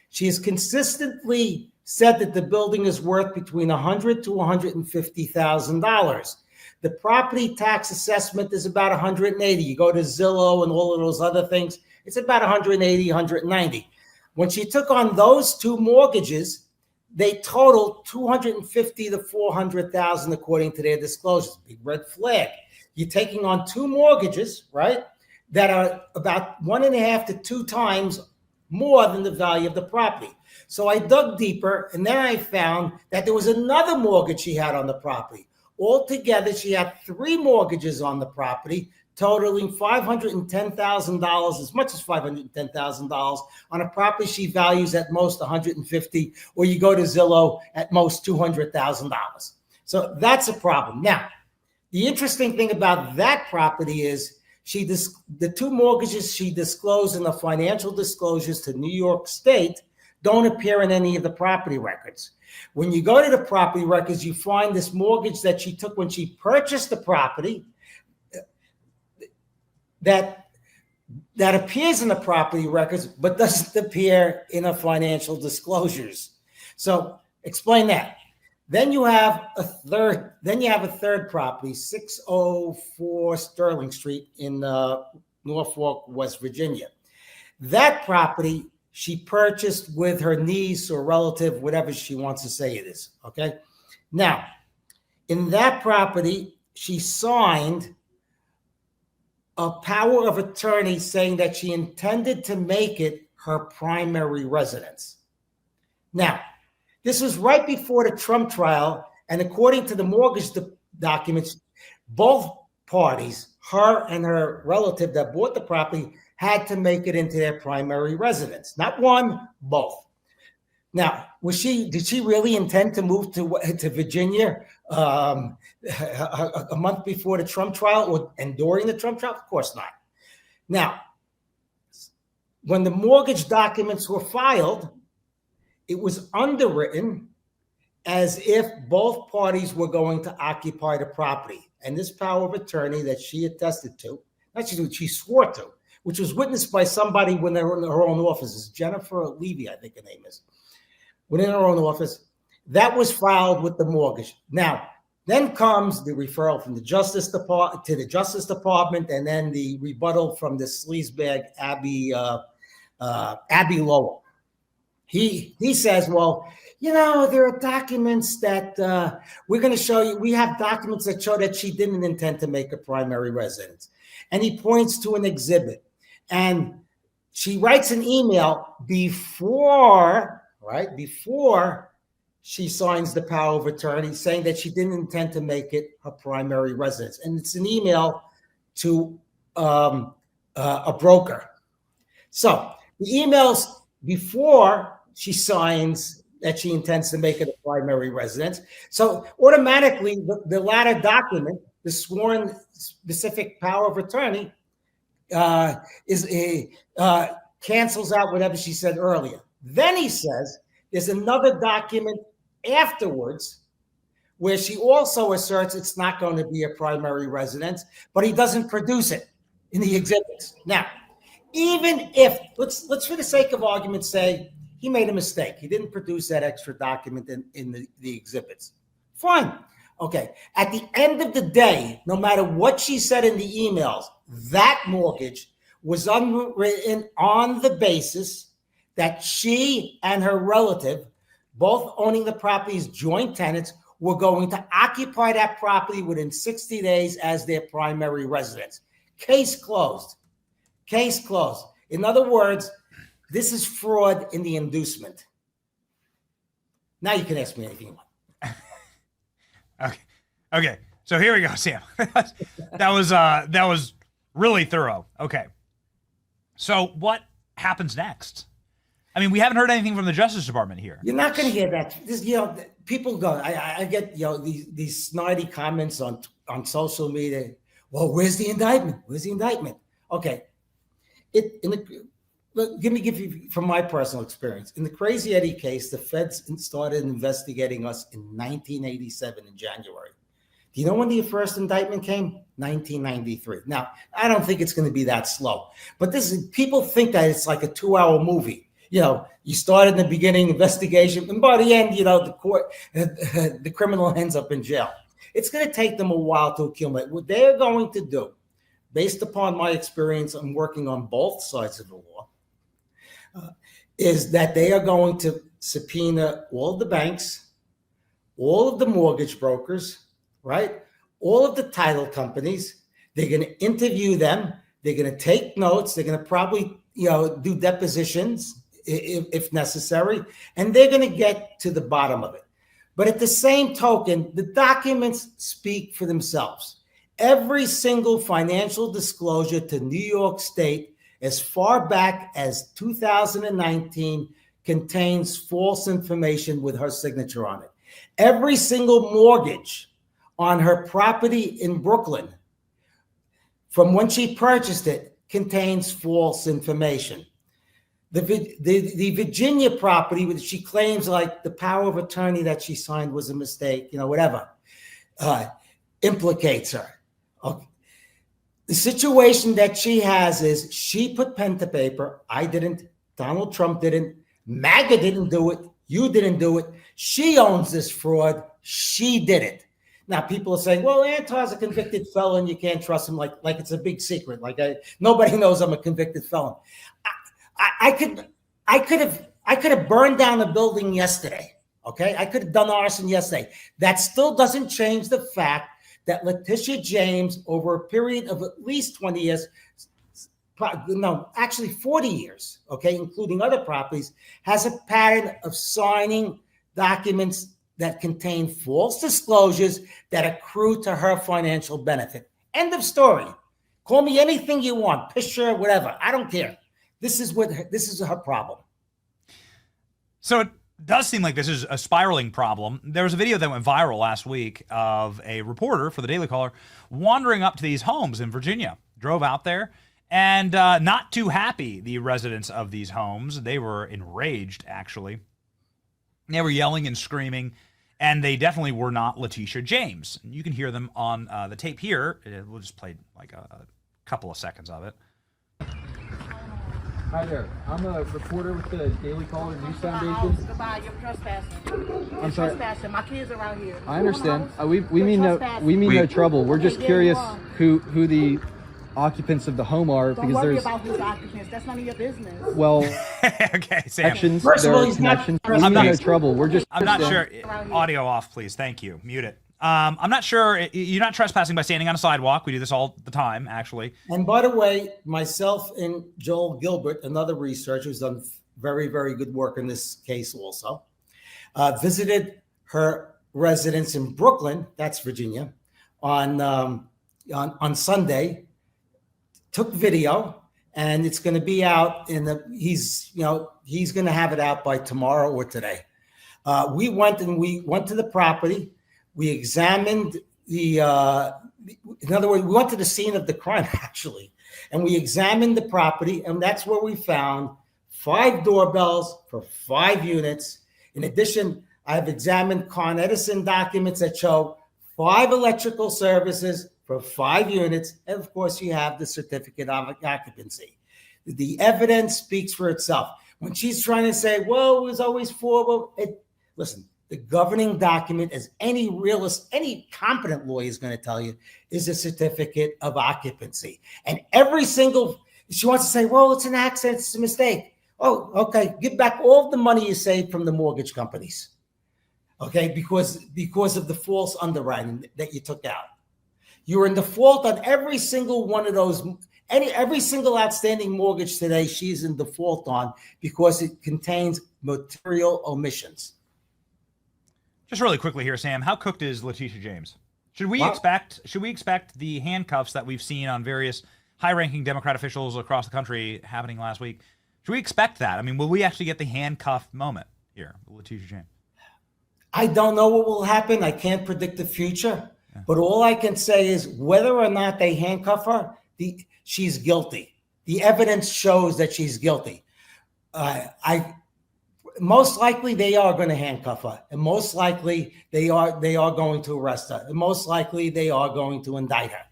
She has consistently said that the building is worth between $100,000 to $150,000. The property tax assessment is about $180. You go to Zillow and all of those other things, it's about $180, $190. When she took on those 2 mortgages, they totaled $250,000 to $400,000 according to their disclosures. Big red flag. You're taking on 2 mortgages, right, that are about 1.5 to 2 times more than the value of the property. So I dug deeper, and then I found that there was another mortgage she had on the property. Altogether, she had 3 mortgages on the property, totaling $510,000, as much as $510,000 on a property she values at most $150,000, or you go to Zillow at most $200,000. So that's a problem. Now, the interesting thing about that property is the 2 mortgages she disclosed in the financial disclosures to New York State don't appear in any of the property records. When you go to the property records, you find this mortgage that she took when she purchased the property that appears in the property records, but doesn't appear in her financial disclosures. So explain that. Then you have a third property, 604 Sterling Street in Norfolk, West Virginia. That property she purchased with her niece or relative, whatever she wants to say it is. Okay. Now, in that property, she signed a power of attorney saying that she intended to make it her primary residence. Now, this was right before the Trump trial, and according to the mortgage documents, both parties, her and her relative that bought the property, had to make it into their primary residence. Not one, both. Now, did she really intend to move to Virginia a month before the Trump trial and during the Trump trial? Of course not. Now, when the mortgage documents were filed, it was underwritten as if both parties were going to occupy the property. And this power of attorney that she attested to, she swore to, which was witnessed by somebody when they were in her own offices, Jennifer Levy, I think her name is, within her own office, that was filed with the mortgage. Now, then comes the referral from the Justice Department to the Justice Department, and then the rebuttal from the sleazebag Abby Lowell. He says, well, there are documents that we're going to show you. We have documents that show that she didn't intend to make a primary residence. And he points to an exhibit. And she writes an email before she signs the power of attorney saying that she didn't intend to make it her primary residence. And it's an email to a broker. So the emails before she signs that she intends to make it a primary residence. So automatically, the latter document, the sworn specific power of attorney, cancels out whatever she said earlier. Then he says there's another document afterwards where she also asserts it's not going to be a primary residence, but he doesn't produce it in the exhibits. Now, even if, let's for the sake of argument say he made a mistake. He didn't produce that extra document in the exhibits. Fine. Okay. At the end of the day, no matter what she said in the emails, that mortgage was underwritten on the basis that she and her relative, both owning the property as joint tenants, were going to occupy that property within 60 days as their primary residence. Case closed. Case closed. In other words, this is fraud in the inducement. Now you can ask me anything you want. Okay. So here we go, Sam. that was really thorough. Okay. So what happens next? I mean, we haven't heard anything from the Justice Department here. You're not going to hear that. People go. I get these snidey comments on social media. Well, where's the indictment? Where's the indictment? Okay. Let me give you from my personal experience. In the Crazy Eddie case, the feds started investigating us in 1987 in January. Do you know when the first indictment came? 1993. Now, I don't think it's going to be that slow. But people think that it's like a 2-hour movie. You start in the beginning investigation, and by the end, the criminal ends up in jail. It's going to take them a while to accumulate. What they're going to do, based upon my experience, I'm working on both sides of the law, is that they are going to subpoena all of the banks, all of the mortgage brokers, right? All of the title companies. They're going to interview them. They're going to take notes. They're going to probably, do depositions if necessary, and they're going to get to the bottom of it. But at the same token, the documents speak for themselves. Every single financial disclosure to New York State as far back as 2019 contains false information with her signature on it. Every single mortgage on her property in Brooklyn from when she purchased it contains false information. The Virginia property, which she claims like the power of attorney that she signed was a mistake, whatever, implicates her. Okay. The situation that she has is she put pen to paper. I didn't. Donald Trump didn't. MAGA didn't do it. You didn't do it. She owns this fraud. She did it. Now, people are saying, well, Antar's a convicted felon. You can't trust him like it's a big secret. Nobody knows I'm a convicted felon. I could have burned down a building yesterday. Okay, I could have done arson yesterday. That still doesn't change the fact that Letitia James, over a period of at least 20 years, no, actually 40 years, okay, including other properties, has a pattern of signing documents that contain false disclosures that accrue to her financial benefit. End of story. Call me anything you want, picture, whatever. I don't care. This is her problem. So it does seem like this is a spiraling problem. There was a video that went viral last week of a reporter for the Daily Caller wandering up to these homes in Virginia, drove out there, and not too happy, the residents of these homes. They were enraged, actually. They were yelling and screaming, and they definitely were not Letitia James. You can hear them on the tape here. We'll just play like a couple of seconds of it. Hi there. I'm a reporter with the Daily Caller News Foundation. Goodbye. You're trespassing. I'm sorry. Trespassing. My kids around here. I understand. We mean no trouble. We're just curious who the occupants of the home are, Don't because worry there's about whose occupants. That's none of your business. well, okay, Sam. actions. First of all, there are he's not connections. We I'm mean no not- trouble. We're just. I'm not sure. Audio off, please. Thank you. Mute it. I'm not sure. You're not trespassing by standing on a sidewalk. We do this all the time, actually. And by the way, myself and Joel Gilbert, another researcher who's done very, very good work in this case also, visited her residence in Brooklyn, that's Virginia, on Sunday, took video, and it's going to be out he's going to have it out by tomorrow or today. We went to the property. We examined in other words, we went to the scene of the crime, actually, and we examined the property, and that's where we found 5 doorbells for 5 units. In addition, I've examined Con Edison documents that show 5 electrical services for 5 units, and of course, you have the certificate of occupancy. The evidence speaks for itself. When she's trying to say, well, it was always 4, listen, the governing document, as any realist, any competent lawyer is going to tell you, is a certificate of occupancy. And she wants to say, well, it's an accident, it's a mistake. Oh, okay, give back all the money you saved from the mortgage companies. Okay, because of the false underwriting that you took out. You're in default on every single one of those, every single outstanding mortgage today, she's in default on because it contains material omissions. Just really quickly here, Sam. How cooked is Letitia James? Should we expect the handcuffs that we've seen on various high-ranking Democrat officials across the country happening last week? Should we expect that? I mean, will we actually get the handcuff moment here, Letitia James? I don't know what will happen. I can't predict the future. Yeah. But all I can say is whether or not they handcuff her, she's guilty. The evidence shows that she's guilty. Most likely they are going to handcuff her, and most likely they are going to arrest her, and most likely they are going to indict her.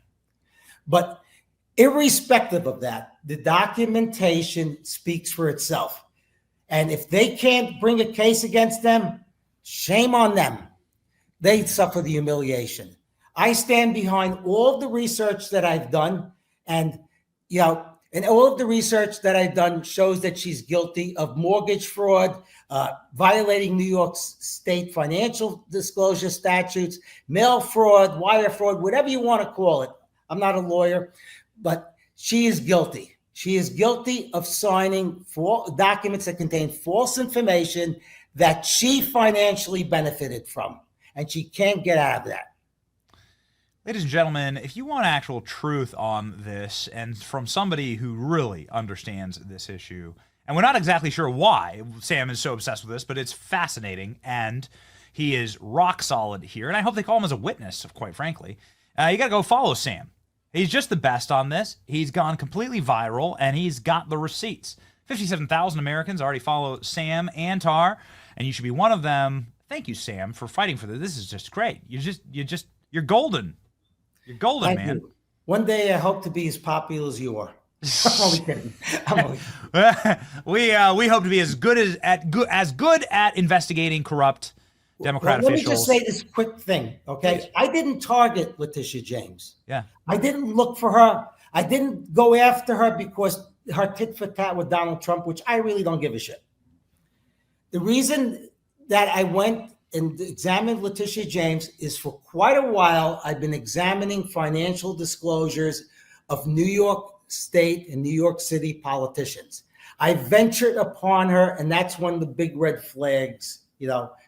But irrespective of that, the documentation speaks for itself. And if they can't bring a case against them, shame on them. They suffer the humiliation. I stand behind all of the research that I've done, and all of the research that I've done shows that she's guilty of mortgage fraud, violating New York State financial disclosure statutes, mail fraud, wire fraud, whatever you want to call it. I'm not a lawyer, but she is guilty. She is guilty of signing documents that contain false information that she financially benefited from, and she can't get out of that. Ladies and gentlemen, if you want actual truth on this, and from somebody who really understands this issue, and we're not exactly sure why Sam is so obsessed with this, but it's fascinating, and he is rock solid here, and I hope they call him as a witness, quite frankly. You got to go follow Sam. He's just the best on this. He's gone completely viral, and he's got the receipts. 57,000 Americans already follow Sam Antar, and you should be one of them. Thank you, Sam, for fighting for this. This is just great. You're golden. You're golden, Thank man. You. One day I hope to be as popular as you are. I'm only kidding. We hope to be as good at investigating corrupt Democrat officials. Let me just say this quick thing, okay? Please. I didn't target Letitia James. Yeah. I didn't look for her. I didn't go after her because her tit for tat with Donald Trump, which I really don't give a shit. The reason that I went and examined Letitia James is for quite a while, I've been examining financial disclosures of New York State and New York City politicians. I ventured upon her, and that's when the big red flags,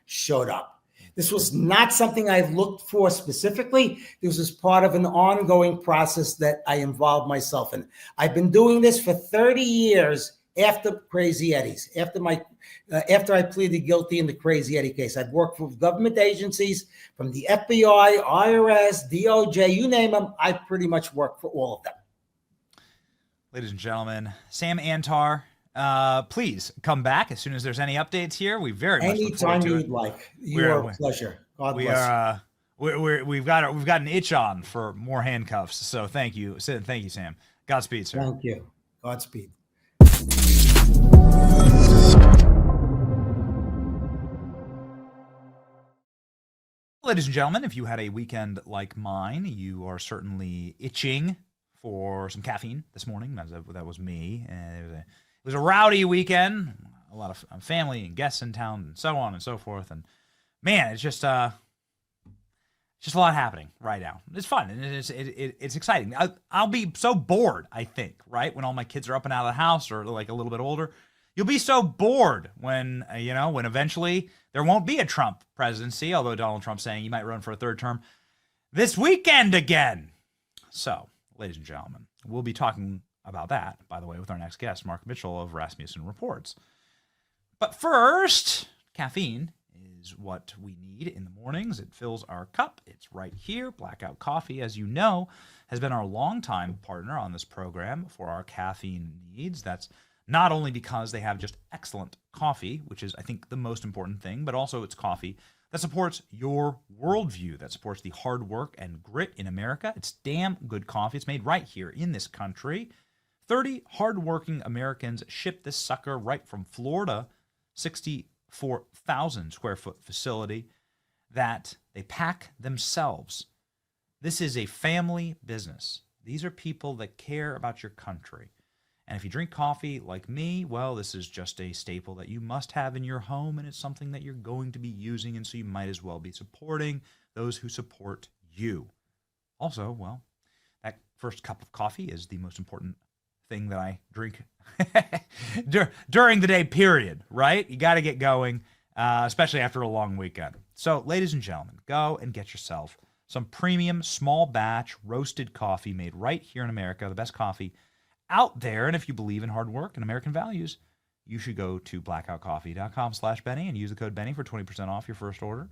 showed up. This was not something I looked for specifically. This was part of an ongoing process that I involved myself in. I've been doing this for 30 years after Crazy Eddie's, after I pleaded guilty in the Crazy Eddie case. I've worked for government agencies, from the FBI, IRS, DOJ, you name them. I pretty much worked for all of them. Ladies and gentlemen, Sam Antar, please come back as soon as there's any updates here. We very much look forward Anytime to it. you'd like. Your pleasure. God bless. We've got an itch on for more handcuffs. So thank you, Sam. Godspeed, sir. Thank you. Godspeed. Ladies and gentlemen, if you had a weekend like mine, you are certainly itching for some caffeine this morning. That was me. It was a rowdy weekend. A lot of family and guests in town, and so on and so forth. And man, it's just a lot happening right now. It's fun and it's exciting. I'll be so bored, I think, right, when all my kids are up and out of the house or like a little bit older. You'll be so bored when when eventually there won't be a Trump presidency, although Donald Trump's saying he might run for a third term this weekend again. So, ladies and gentlemen, we'll be talking about that, by the way, with our next guest, Mark Mitchell of Rasmussen Reports. But first, caffeine is what we need in the mornings. It fills our cup. It's right here. Blackout Coffee, as you know, has been our longtime partner on this program for our caffeine needs. That's not only because they have just excellent coffee, which is, I think, the most important thing, but also it's coffee that supports your worldview, that supports the hard work and grit in America. It's damn good coffee. It's made right here in this country. 30 hardworking Americans ship this sucker right from Florida, 64,000 square foot facility that they pack themselves. This is a family business. These are people that care about your country. And if you drink coffee like me, well, this is just a staple that you must have in your home, and it's something that you're going to be using, and so you might as well be supporting those who support you. Also, well, that first cup of coffee is the most important thing that I drink during the day, period, right? You got to get going, especially after a long weekend. So, ladies and gentlemen, go and get yourself some premium small batch roasted coffee made right here in America, the best coffee out there. And if you believe in hard work and American values, you should go to blackoutcoffee.com/Benny and use the code Benny for 20% off your first order.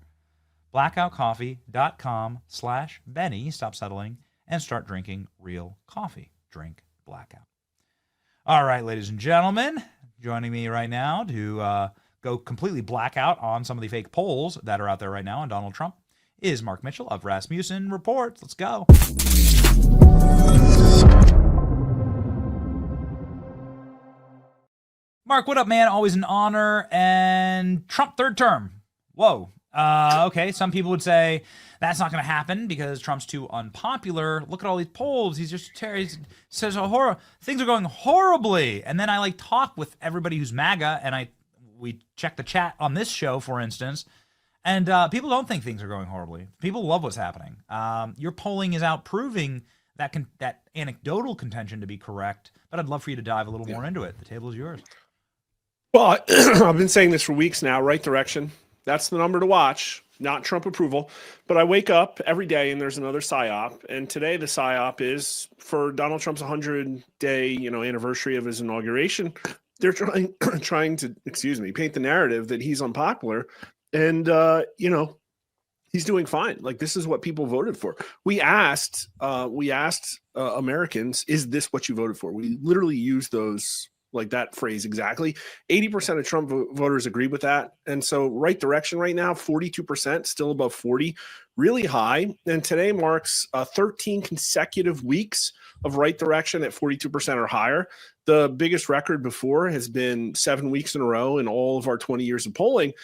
Blackoutcoffee.com/Benny. Stop settling and start drinking real coffee. Drink Blackout. All right, ladies and gentlemen, joining me right now to go completely blackout on some of the fake polls that are out there right now on Donald Trump is Mark Mitchell of Rasmussen Reports. Let's go. Mark, what up, man? Always an honor. And Trump third term. Whoa. Okay, some people would say that's not going to happen because Trump's too unpopular. Look at all these polls. He says things are going horribly. And then I talk with everybody who's MAGA, and we check the chat on this show, for instance, and people don't think things are going horribly. People love what's happening. Your polling is out proving that anecdotal contention to be correct, but I'd love for you to dive a little more into it. The table is yours. Well, I've been saying this for weeks now, right direction. That's the number to watch, not Trump approval. But I wake up every day and there's another PSYOP. And today the PSYOP is for Donald Trump's 100-day, anniversary of his inauguration. They're trying to, paint the narrative that he's unpopular. And, he's doing fine. This is what people voted for. We asked Americans, is this what you voted for? We literally used those, that phrase exactly. 80% of Trump voters agree with that. And so right direction right now, 42%, still above 40, really high. And today marks 13 consecutive weeks of right direction at 42% or higher. The biggest record before has been 7 weeks in a row in all of our 20 years of polling.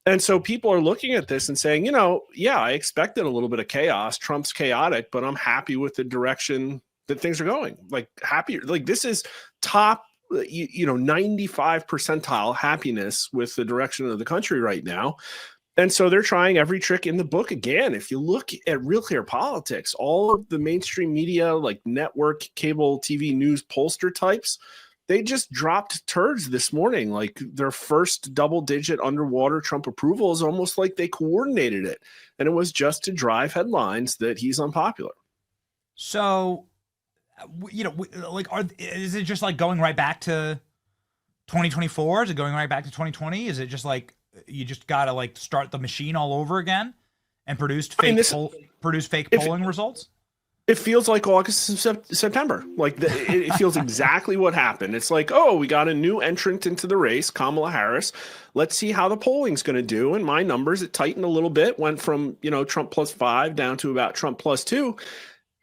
And so people are looking at this and saying, I expected a little bit of chaos. Trump's chaotic, but I'm happy with the direction that things are going like happier. Like this is top, 95 percentile happiness with the direction of the country right now. And so they're trying every trick in the book again. If you look at Real Clear Politics, all of the mainstream media, like network, cable TV news pollster types, they just dropped turds this morning. Like their first double-digit underwater Trump approval is almost like they coordinated it. And it was just to drive headlines that he's unpopular. So, is it just like going right back to 2024? Is it going right back to 2020? Is it just like you just gotta like start the machine all over again and produce fake polling results? It feels like August and September. Like it feels exactly what happened. It's like, oh, we got a new entrant into the race, Kamala Harris. Let's see how the polling's going to do. And my numbers, it tightened a little bit, went from, Trump +5 down to about Trump +2.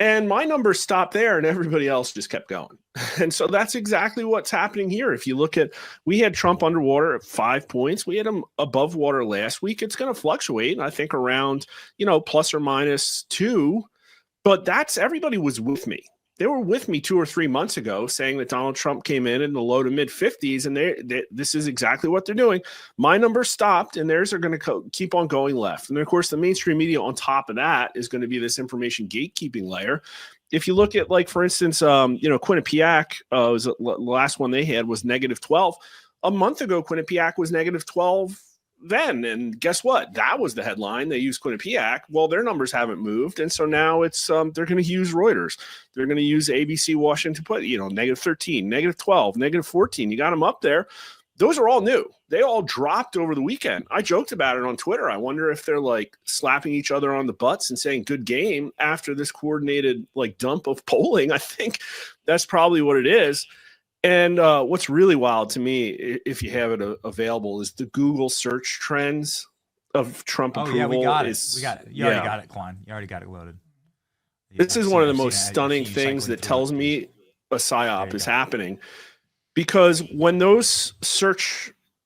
And my numbers stopped there and everybody else just kept going. And so that's exactly what's happening here. If you look at, we had Trump underwater at 5 points. We had him above water last week. It's going to fluctuate, I think, around, ±2. But everybody was with me. They were with me 2 or 3 months ago saying that Donald Trump came in the low to mid 50s, and this is exactly what they're doing. My numbers stopped, and theirs are going to keep on going left. And then, of course, the mainstream media on top of that is going to be this information gatekeeping layer. If you look at, like, for instance, Quinnipiac, was the last one they had was -12. A month ago, Quinnipiac was -12 then, and guess what? That was the headline. They used Quinnipiac. Well, their numbers haven't moved, and so now it's they're going to use Reuters. They're going to use ABC Washington put -13, -12, -14. You got them up there. Those are all new. They all dropped over the weekend. I joked about it on Twitter. I wonder if they're like slapping each other on the butts and saying good game after this coordinated like dump of polling. I think that's probably what it is. And what's really wild to me, if you have it available, is the Google search trends of Trump approval. Yeah, we got it. You already got it, Klein. You already got it loaded. This is one of the most stunning things that tells me a PSYOP is happening. Because when those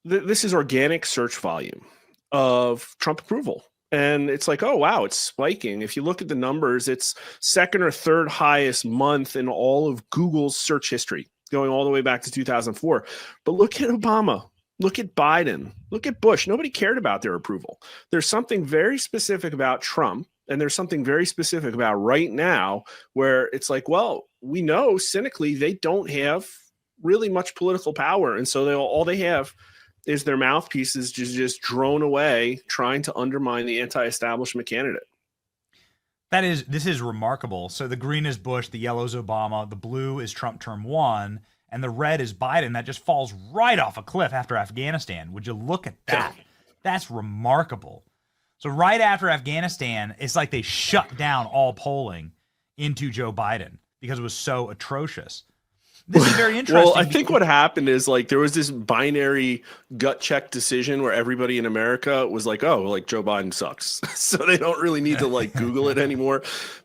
this is organic search volume of Trump approval. And it's like, oh, wow, it's spiking. If you look at the numbers, it's second or third highest month in all of Google's search history, going all the way back to 2004. But look at Obama. Look at Biden. Look at Bush. Nobody cared about their approval. There's something very specific about Trump, and there's something very specific about right now where it's like, well, we know cynically they don't have really much political power. And so all they have is their mouthpieces just drone away trying to undermine the anti-establishment candidate. This is remarkable. So the green is Bush, the yellow is Obama, the blue is Trump term 1, and the red is Biden. That just falls right off a cliff after Afghanistan. Would you look at that? That's remarkable. So right after Afghanistan, it's like they shut down all polling into Joe Biden because it was so atrocious. This is very interesting. Well, I think what happened is like there was this binary gut check decision where everybody in America was like, oh, like Joe Biden sucks. So they don't really need to like Google it anymore.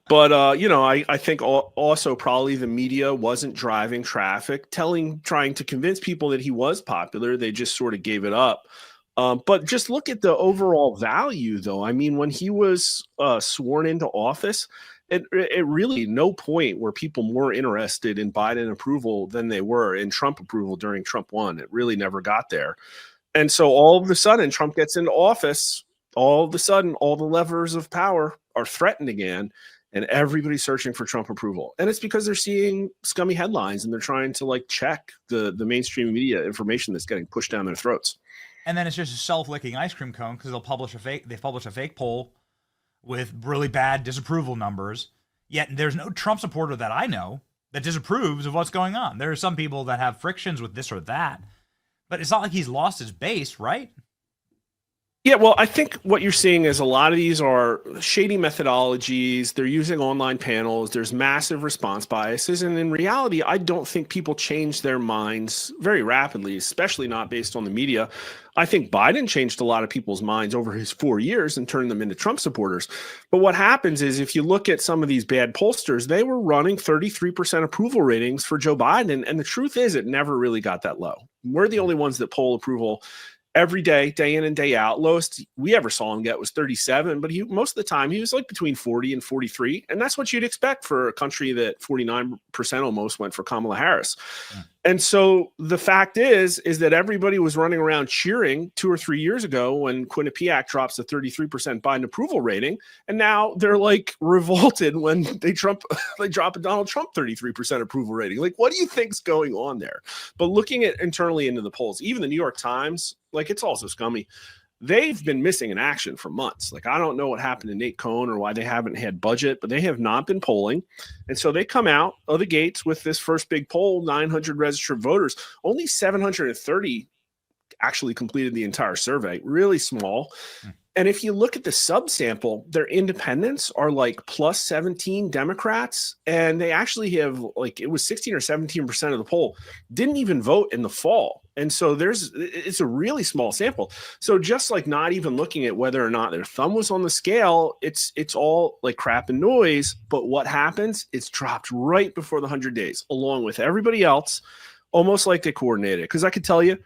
But, I think also probably the media wasn't driving traffic, trying to convince people that he was popular. They just sort of gave it up. But just look at the overall value, though. I mean, when he was sworn into office, it really no point were people more interested in Biden approval than they were in Trump approval during Trump 1. It really never got there. And so all of a sudden Trump gets into office. All of a sudden, all the levers of power are threatened again, and everybody's searching for Trump approval. And it's because they're seeing scummy headlines and they're trying to like check the mainstream media information that's getting pushed down their throats. And then it's just a self-licking ice cream cone because they publish a fake poll with really bad disapproval numbers. Yet there's no Trump supporter that I know that disapproves of what's going on. There are some people that have frictions with this or that, but it's not like he's lost his base, right? Yeah, well, I think what you're seeing is a lot of these are shady methodologies. They're using online panels. There's massive response biases. And in reality, I don't think people change their minds very rapidly, especially not based on the media. I think Biden changed a lot of people's minds over his 4 years and turned them into Trump supporters. But what happens is if you look at some of these bad pollsters, they were running 33% approval ratings for Joe Biden. And the truth is it never really got that low. We're the only ones that poll approval every day, day in and day out. Lowest we ever saw him get was 37, but most of the time he was like between 40 and 43. And that's what you'd expect for a country that 49% almost went for Kamala Harris. Yeah. And so the fact is that everybody was running around cheering 2 or 3 years ago when Quinnipiac drops a 33% Biden approval rating. And now they're like revolted when they drop a Donald Trump 33% approval rating. Like, what do you think's going on there? But looking at internally into the polls, even the New York Times, like, it's also scummy. They've been missing in action for months. Like, I don't know what happened to Nate Cohn or why they haven't had budget, but they have not been polling. And so they come out of the gates with this first big poll, 900 registered voters. Only 730 actually completed the entire survey. Really small. And if you look at the subsample, their independents are like plus 17 Democrats. And they actually have, like, it was 16 or 17% of the poll didn't even vote in the fall. And so it's a really small sample. So just like not even looking at whether or not their thumb was on the scale, it's all like crap and noise. But what happens? It's dropped right before the 100 days, along with everybody else, almost like they coordinated. Because I could tell you,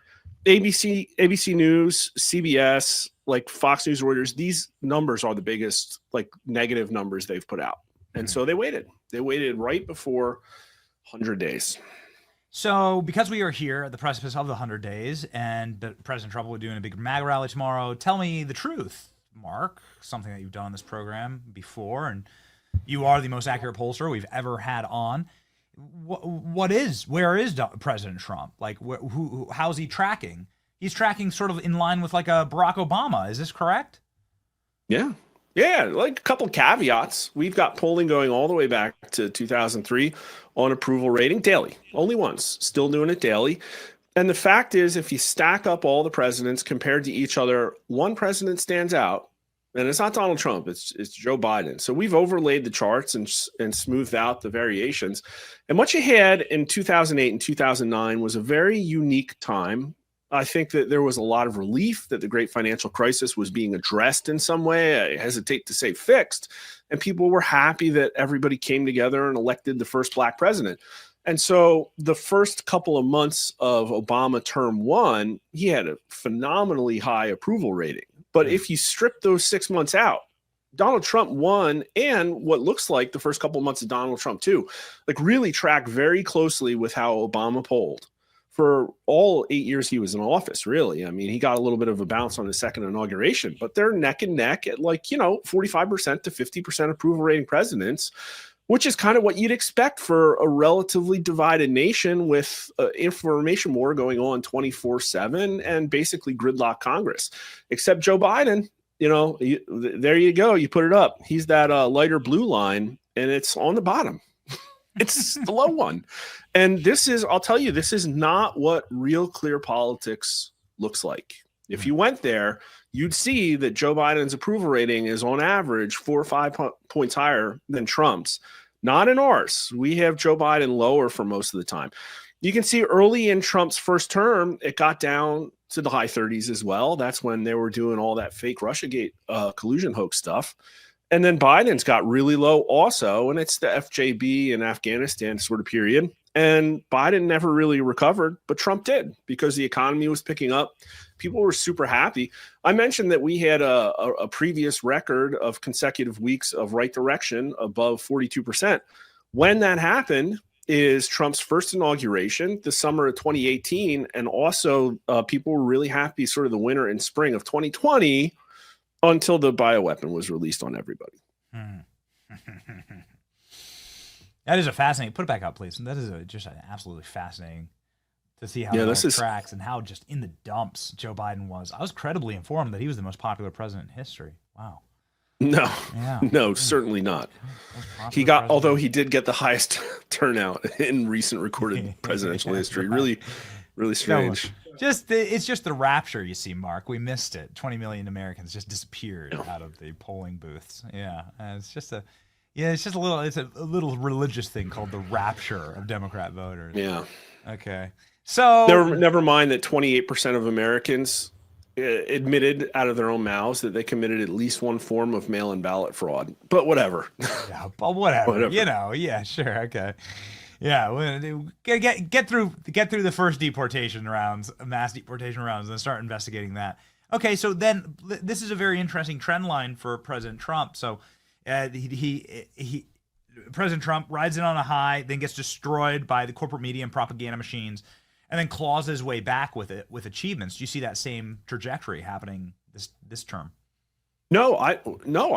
ABC News, CBS, like Fox News, Reuters, these numbers are the biggest like negative numbers they've put out. And so they waited. They waited right before 100 days. So because we are here at the precipice of the 100 days and President Trump will be doing a big MAGA rally tomorrow, tell me the truth, Mark, something that you've done on this program before, and you are the most accurate pollster we've ever had on. Where is President Trump? Like, how's he tracking? He's tracking sort of in line with like a Barack Obama. Is this correct? Yeah. Yeah, like a couple caveats. We've got polling going all the way back to 2003 on approval rating daily. Only once. Still doing it daily. And the fact is, if you stack up all the presidents compared to each other, one president stands out. And it's not Donald Trump, it's Joe Biden. So we've overlaid the charts and smoothed out the variations. And what you had in 2008 and 2009 was a very unique time. I think that there was a lot of relief that the great financial crisis was being addressed in some way. I hesitate to say fixed. And people were happy that everybody came together and elected the first black president. And so the first couple of months of Obama term one, he had a phenomenally high approval rating. But if you strip those 6 months out, Donald Trump won, and what looks like the first couple of months of Donald Trump too, like really track very closely with how Obama polled for all 8 years he was in office, really. I mean, he got a little bit of a bounce on his second inauguration, but they're neck and neck at 45% to 50% approval rating presidents, which is kind of what you'd expect for a relatively divided nation with information war going on 24/7 and basically gridlock Congress. Except Joe Biden, there you go. You put it up. He's that lighter blue line, and it's on the bottom. It's the low one. And I'll tell you, this is not what real clear politics looks like. If you went there, you'd see that Joe Biden's approval rating is on average 4 or 5 points higher than Trump's. Not in ours. We have Joe Biden lower for most of the time. You can see early in Trump's first term, it got down to the high 30s as well. That's when they were doing all that fake Russiagate collusion hoax stuff. And then Biden's got really low also, and it's the FJB and Afghanistan sort of period. And Biden never really recovered, but Trump did because the economy was picking up. People were super happy. I mentioned that we had a previous record of consecutive weeks of right direction above 42%. When that happened is Trump's first inauguration, the summer of 2018, and also people were really happy sort of the winter and spring of 2020 until the bioweapon was released on everybody. That is a fascinating. Put it back up, please. That is just absolutely fascinating to see how this tracks and how just in the dumps Joe Biden was. I was credibly informed that he was the most popular president in history. Wow. No, certainly not. Although he did get the highest turnout in recent recorded presidential history. Really, really strange. It's just the rapture, you see, Mark. We missed it. 20 million Americans just disappeared out of the polling booths. Yeah, it's a little religious thing called the rapture of Democrat voters. Yeah. Okay. So never mind that 28% of Americans admitted out of their own mouths that they committed at least one form of mail-in ballot fraud. But whatever. Yeah, but whatever. Yeah, sure. Okay. Yeah, get through the first deportation rounds, mass deportation rounds, and then start investigating that. Okay, so then this is a very interesting trend line for President Trump. So President Trump rides in on a high, then gets destroyed by the corporate media and propaganda machines, and then claws his way back with achievements. Do you see that same trajectory happening this term? No, I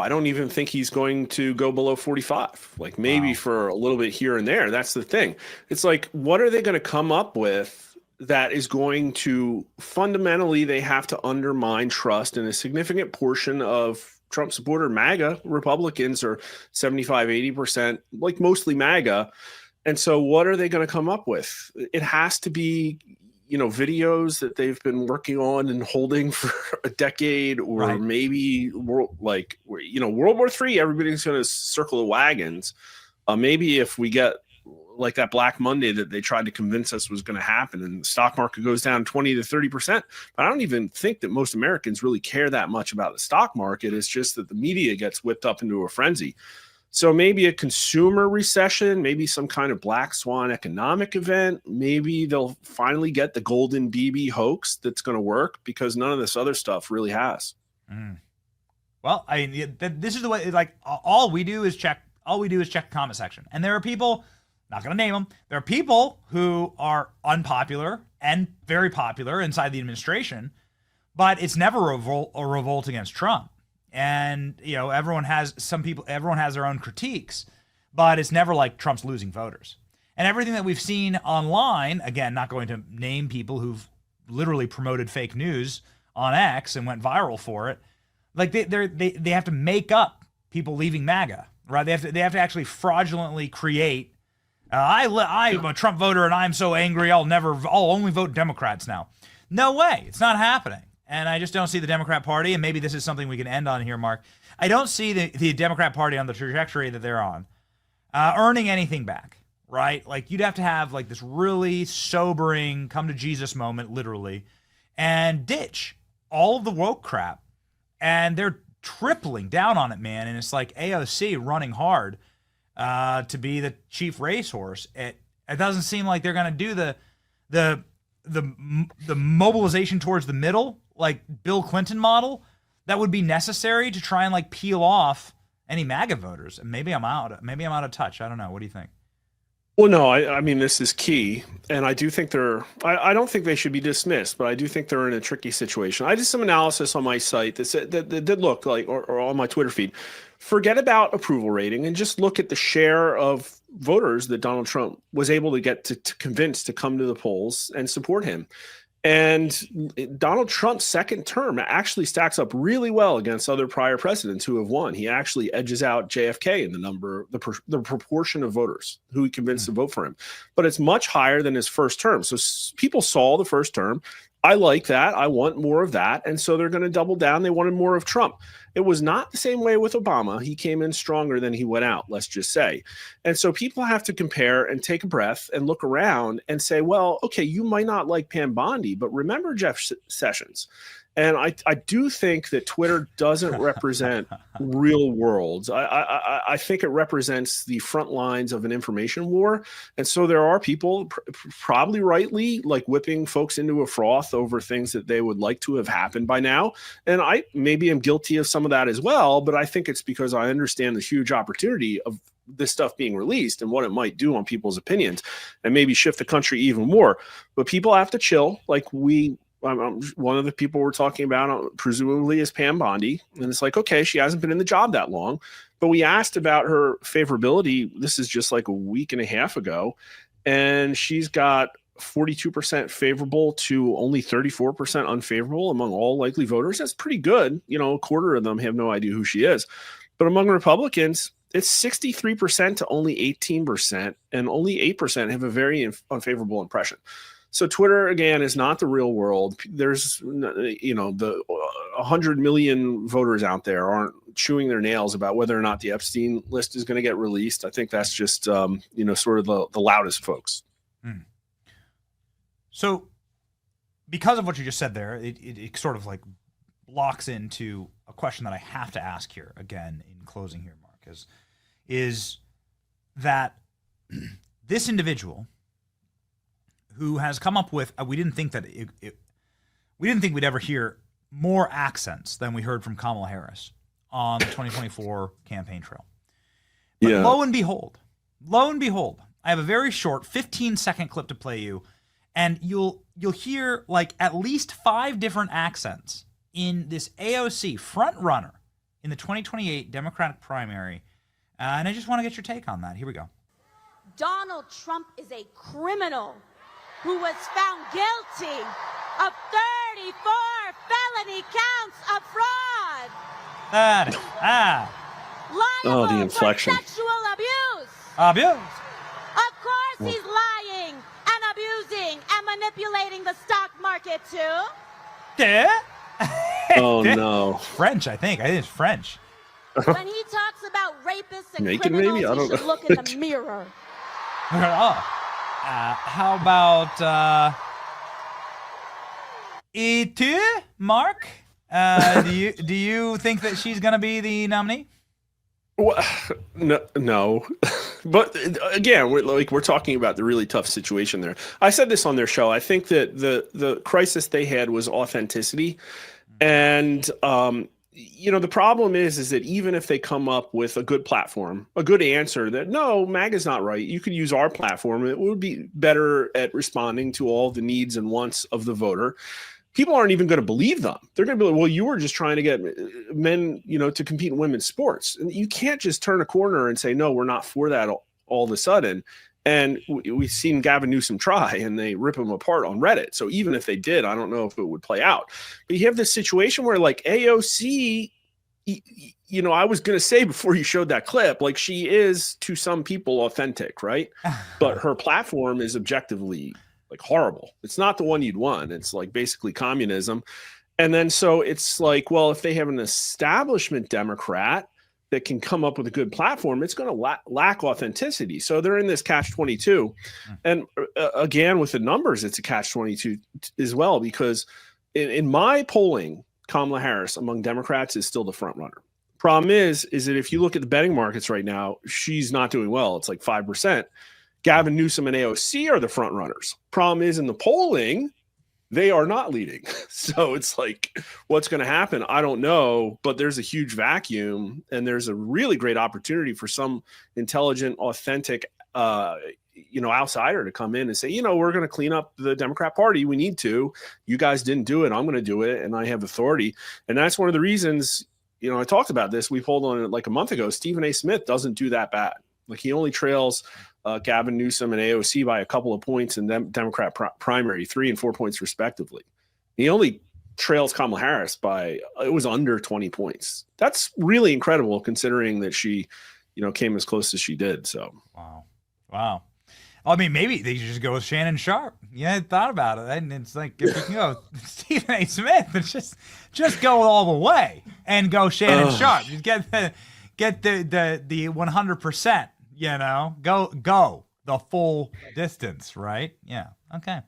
don't even think he's going to go below 45. Like maybe for a little bit here and there. That's the thing. It's like, what are they going to come up with that is going to fundamentally, they have to undermine trust in a significant portion of Trump supporter MAGA Republicans are 75, 80%, like mostly MAGA. And so what are they going to come up with? It has to be, videos that they've been working on and holding for a decade, or maybe World War III, everybody's going to circle the wagons. Maybe if we get like that Black Monday that they tried to convince us was going to happen and the stock market goes down 20 to 30%. But I don't even think that most Americans really care that much about the stock market. It's just that the media gets whipped up into a frenzy. So maybe a consumer recession, maybe some kind of black swan economic event. Maybe they'll finally get the golden BB hoax that's going to work, because none of this other stuff really has. Well, this is the way. Like all we do is check the comment section, and there are people. Not going to name them. There are people who are unpopular and very popular inside the administration, but it's never a revolt against Trump. And, everyone has their own critiques, but it's never like Trump's losing voters. And everything that we've seen online, again, not going to name people who've literally promoted fake news on X and went viral for it. Like they have to make up people leaving MAGA, right? They have to actually fraudulently create. I'm a Trump voter and I'm so angry I'll only vote Democrats now. No way, it's not happening. And I just don't see the Democrat Party, and maybe this is something we can end on here, Mark. I don't see the Democrat Party on the trajectory that they're on earning anything back, right? Like you'd have to have like this really sobering come to Jesus moment, literally, and ditch all of the woke crap. And they're tripling down on it, man. And it's like AOC running hard to be the chief racehorse. It doesn't seem like they're going to do the mobilization towards the middle, like Bill Clinton model, that would be necessary to try and like peel off any MAGA voters. And maybe I'm out of touch. I don't know. What do you think? Well, no, I mean, this is key. And I do think I don't think they should be dismissed, but I do think they're in a tricky situation. I did some analysis on my site that did look like, or on my Twitter feed. Forget about approval rating and just look at the share of voters that Donald Trump was able to get to convince to come to the polls and support him. And Donald Trump's second term actually stacks up really well against other prior presidents who have won. He actually edges out JFK in the proportion of voters who he convinced to vote for him. But it's much higher than his first term. So people saw the first term. I like that. I want more of that. And so they're going to double down. They wanted more of Trump. It was not the same way with Obama. He came in stronger than he went out, let's just say. And so people have to compare and take a breath and look around and say, well, okay, you might not like Pam Bondi, but remember Jeff Sessions. And I do think that Twitter doesn't represent real worlds. I think it represents the front lines of an information war. And so there are people probably rightly like whipping folks into a froth over things that they would like to have happened by now. And I maybe am guilty of some of that as well, but I think it's because I understand the huge opportunity of this stuff being released and what it might do on people's opinions and maybe shift the country even more. But people have to chill. Like one of the people we're talking about presumably is Pam Bondi. And it's like, okay, she hasn't been in the job that long, but we asked about her favorability. This is just like a week and a half ago. And she's got 42% favorable to only 34% unfavorable among all likely voters. That's pretty good. A quarter of them have no idea who she is. But among Republicans, it's 63% to only 18%, and only 8% have a very unfavorable impression. So Twitter, again, is not the real world. There's, the 100 million voters out there aren't chewing their nails about whether or not the Epstein list is going to get released. I think that's just, sort of the loudest folks. So because of what you just said there, it sort of like locks into a question that I have to ask here again in closing here, Mark, is that this individual who has come up with, we didn't think we'd ever hear more accents than we heard from Kamala Harris on the 2024 campaign trail. But lo and behold, I have a very short 15-second clip to play you, and you'll hear like at least 5 different accents in this AOC front runner in the 2028 Democratic primary. And I just want to get your take on that. Here we go. Donald Trump is a criminal who was found guilty of 34 felony counts of fraud. Liable the inflection. for sexual abuse. Abuse. Of course he's lying and abusing and manipulating the stock market too. Yeah. Oh, no. French, I think. I think it's French. When he talks about rapists and Naked, criminals, maybe? I don't he should know. look in the mirror. How about et tu, Mark? Do you think that she's going to be the nominee? Well, no. But again, we're talking about the really tough situation there. I said this on their show. I think that the crisis they had was authenticity, and the problem is that even if they come up with a good platform, a good answer that no, MAGA's not right, you could use our platform. It would be better at responding to all the needs and wants of the voter. People aren't even going to believe them. They're going to be like, well, you were just trying to get men, to compete in women's sports. And you can't just turn a corner and say, no, we're not for that all of a sudden. And we've seen Gavin Newsom try, and they rip him apart on Reddit. So even if they did, I don't know if it would play out. But you have this situation where, like, AOC, I was going to say before you showed that clip, like, she is to some people authentic, right? But her platform is objectively like horrible. It's not the one you'd want. It's like basically communism. And then so it's like, well, if they have an establishment Democrat that can come up with a good platform, it's going to lack authenticity. So they're in this catch-22. And again, with the numbers, it's a catch-22 as well, because in my polling, Kamala Harris among Democrats is still the front runner. Problem is that if you look at the betting markets right now, she's not doing well. It's like 5%. Gavin Newsom and AOC are the front runners. Problem is, in the polling, they are not leading. So it's like, what's going to happen? I don't know, but there's a huge vacuum, and there's a really great opportunity for some intelligent, authentic, outsider to come in and say, we're going to clean up the Democrat Party. We need to. You guys didn't do it. I'm going to do it, and I have authority. And that's one of the reasons, I talked about this. We polled on it like a month ago. Stephen A. Smith doesn't do that bad. Like, he only trails Gavin Newsom and AOC by a couple of points in Democrat primary, 3 and 4 points respectively. He only trails Kamala Harris by, it was under 20 points. That's really incredible considering that she, came as close as she did. So, wow. I mean, maybe they should just go with Shannon Sharp. Yeah, I thought about it. And it's like, if you can go Stephen A. Smith, it's just go all the way and go Shannon Sharp. Just get the 100%. Go the full distance, right? Yeah. Okay.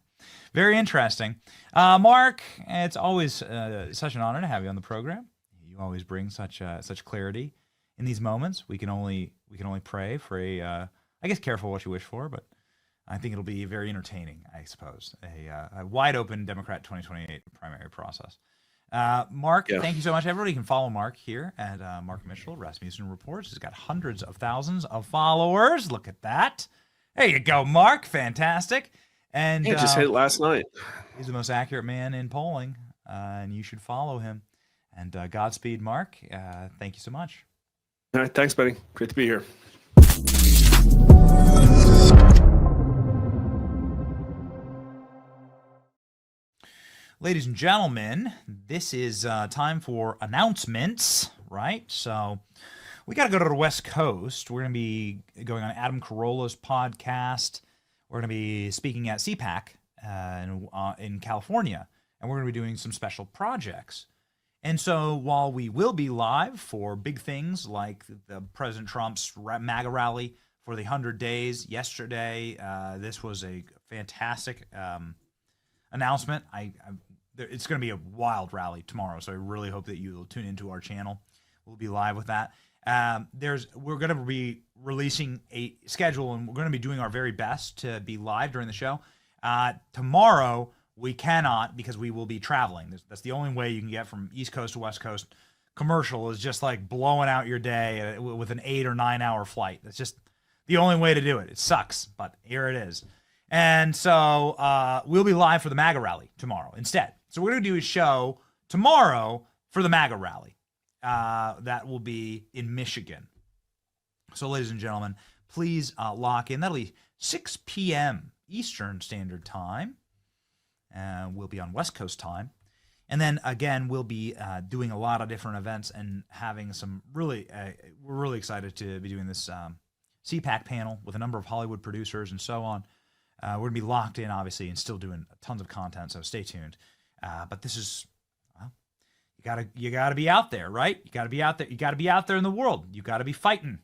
Very interesting. Mark, it's always such an honor to have you on the program. You always bring such clarity in these moments. We can only pray for I guess careful what you wish for, but I think it'll be very entertaining, I suppose. A wide open Democrat 2028 primary process. Mark, thank you so much. Everybody can follow Mark here at Mark Mitchell, Rasmussen Reports. He's got hundreds of thousands of followers. Look at that. There you go, Mark. Fantastic. And just hit it last night. He's the most accurate man in polling, and you should follow him. And Godspeed, Mark. Thank you so much. All right. Thanks, buddy. Great to be here. Ladies and gentlemen, this is time for announcements, right? So we got to go to the West Coast. We're going to be going on Adam Carolla's podcast. We're going to be speaking at CPAC in California, and we're going to be doing some special projects. And so while we will be live for big things like the President Trump's MAGA rally for the 100 days yesterday, this was a fantastic announcement. It's going to be a wild rally tomorrow, so I really hope that you'll tune into our channel. We'll be live with that. We're going to be releasing a schedule, and we're going to be doing our very best to be live during the show. Tomorrow we cannot, because we will be traveling. That's the only way you can get from East Coast to West Coast. Commercial is just like blowing out your day with an 8 or 9 hour flight. That's just the only way to do it. It sucks, but here it is. And so we'll be live for the MAGA rally tomorrow instead. So we're going to do a show tomorrow for the MAGA rally. That will be in Michigan. So, ladies and gentlemen, please lock in. That'll be 6 p.m. Eastern Standard Time. We'll be on West Coast time. And then, again, we'll be doing a lot of different events and having some really, we're really excited to be doing this CPAC panel with a number of Hollywood producers and so on. We're going to be locked in, obviously, and still doing tons of content, so stay tuned. But this is, well, you gotta be out there, right? You gotta be out there. You gotta be out there in the world. You gotta be fighting.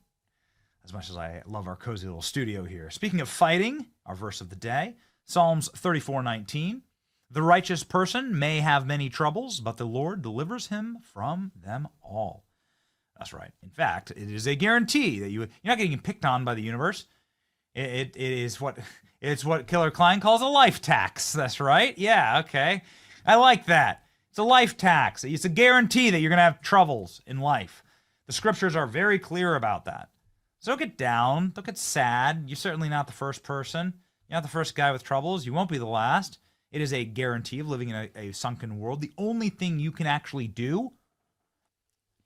As much as I love our cozy little studio here. Speaking of fighting, our verse of the day, Psalms 34:19. The righteous person may have many troubles, but the Lord delivers him from them all. That's right. In fact, it is a guarantee that you're not getting picked on by the universe. It's what Killer Klein calls a life tax. That's right. Yeah, okay. I like that. It's a life tax. It's a guarantee that you're going to have troubles in life. The scriptures are very clear about that. So don't get down. Don't get sad. You're certainly not the first person. You're not the first guy with troubles. You won't be the last. It is a guarantee of living in a sunken world. The only thing you can actually do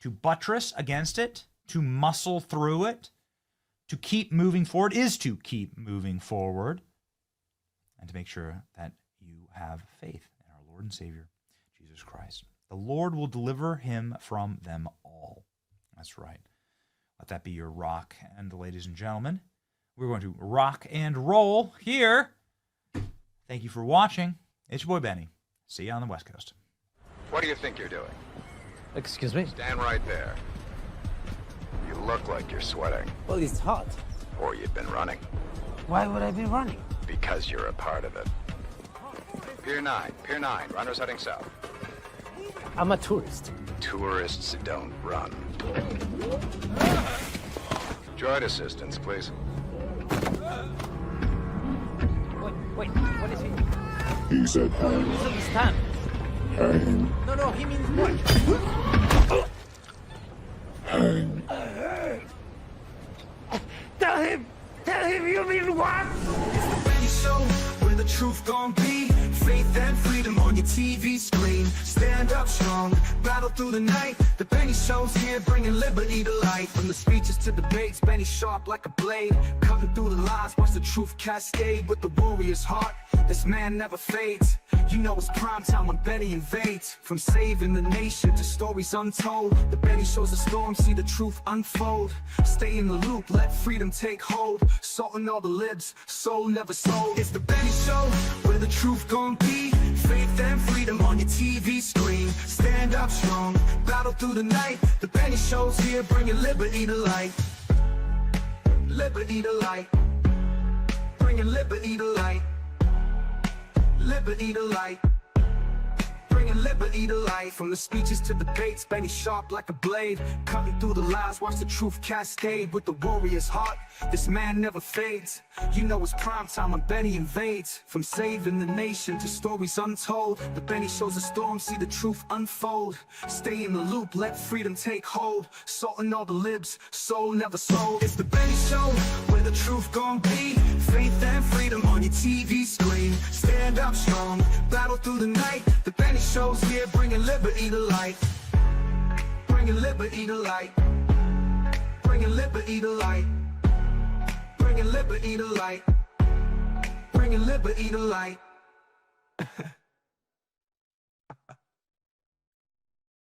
to buttress against it, to muscle through it, to keep moving forward is to keep moving forward and to make sure that you have faith in our Lord and Savior, Jesus Christ. The Lord will deliver him from them all. That's right. Let that be your rock. And ladies and gentlemen, we're going to rock and roll here. Thank you for watching. It's your boy Benny. See you on the West Coast. What do you think you're doing? Excuse me? Stand right there. You look like you're sweating. Well, it's hot. Or you've been running. Why would I be running? Because you're a part of it. Pier 9, runners heading south. I'm a tourist. Tourists don't run. Droid assistance, please. Wait, what is he? He said hang. Please understand. Hang. No, he means what? Hang. Tell him you mean what? It's the Benny Show, where the truth gon' be. Faith and freedom on your TV screen. Stand up strong, battle through the night. The Benny Show's here, bringing liberty to life. From the speeches to debates, Benny sharp like a blade. Cutting through the lies, watch the truth cascade. With the warrior's heart, this man never fades. You know it's prime time when Benny invades. From saving the nation to stories untold, the Benny Show's a storm, see the truth unfold. Stay in the loop, let freedom take hold. Salting all the libs, soul never sold. It's the Benny Show, where the truth gon' be. Faith and freedom on your TV screen. Stand up strong, battle through the night. The Benny Show's here, bringing liberty to light. Liberty to light. Bringing liberty to light. Liberty to light. Bringing liberty to light. From the speeches to debates, Benny sharp like a blade. Cutting through the lies, watch the truth cascade. With the warrior's heart, this man never fades. You know it's prime time when Benny invades. From saving the nation to stories untold, the Benny Show's a storm, see the truth unfold. Stay in the loop, let freedom take hold. Salting all the libs, soul never sold. It's the Benny Show, where the truth gon' be. Faith and freedom on your TV screen. Stand up strong, battle through the night. The Benny Show's here, bringing liberty to light. Bringing liberty to light. Bringing liberty to light. Bringing liberty to light. Bringing liberty to light.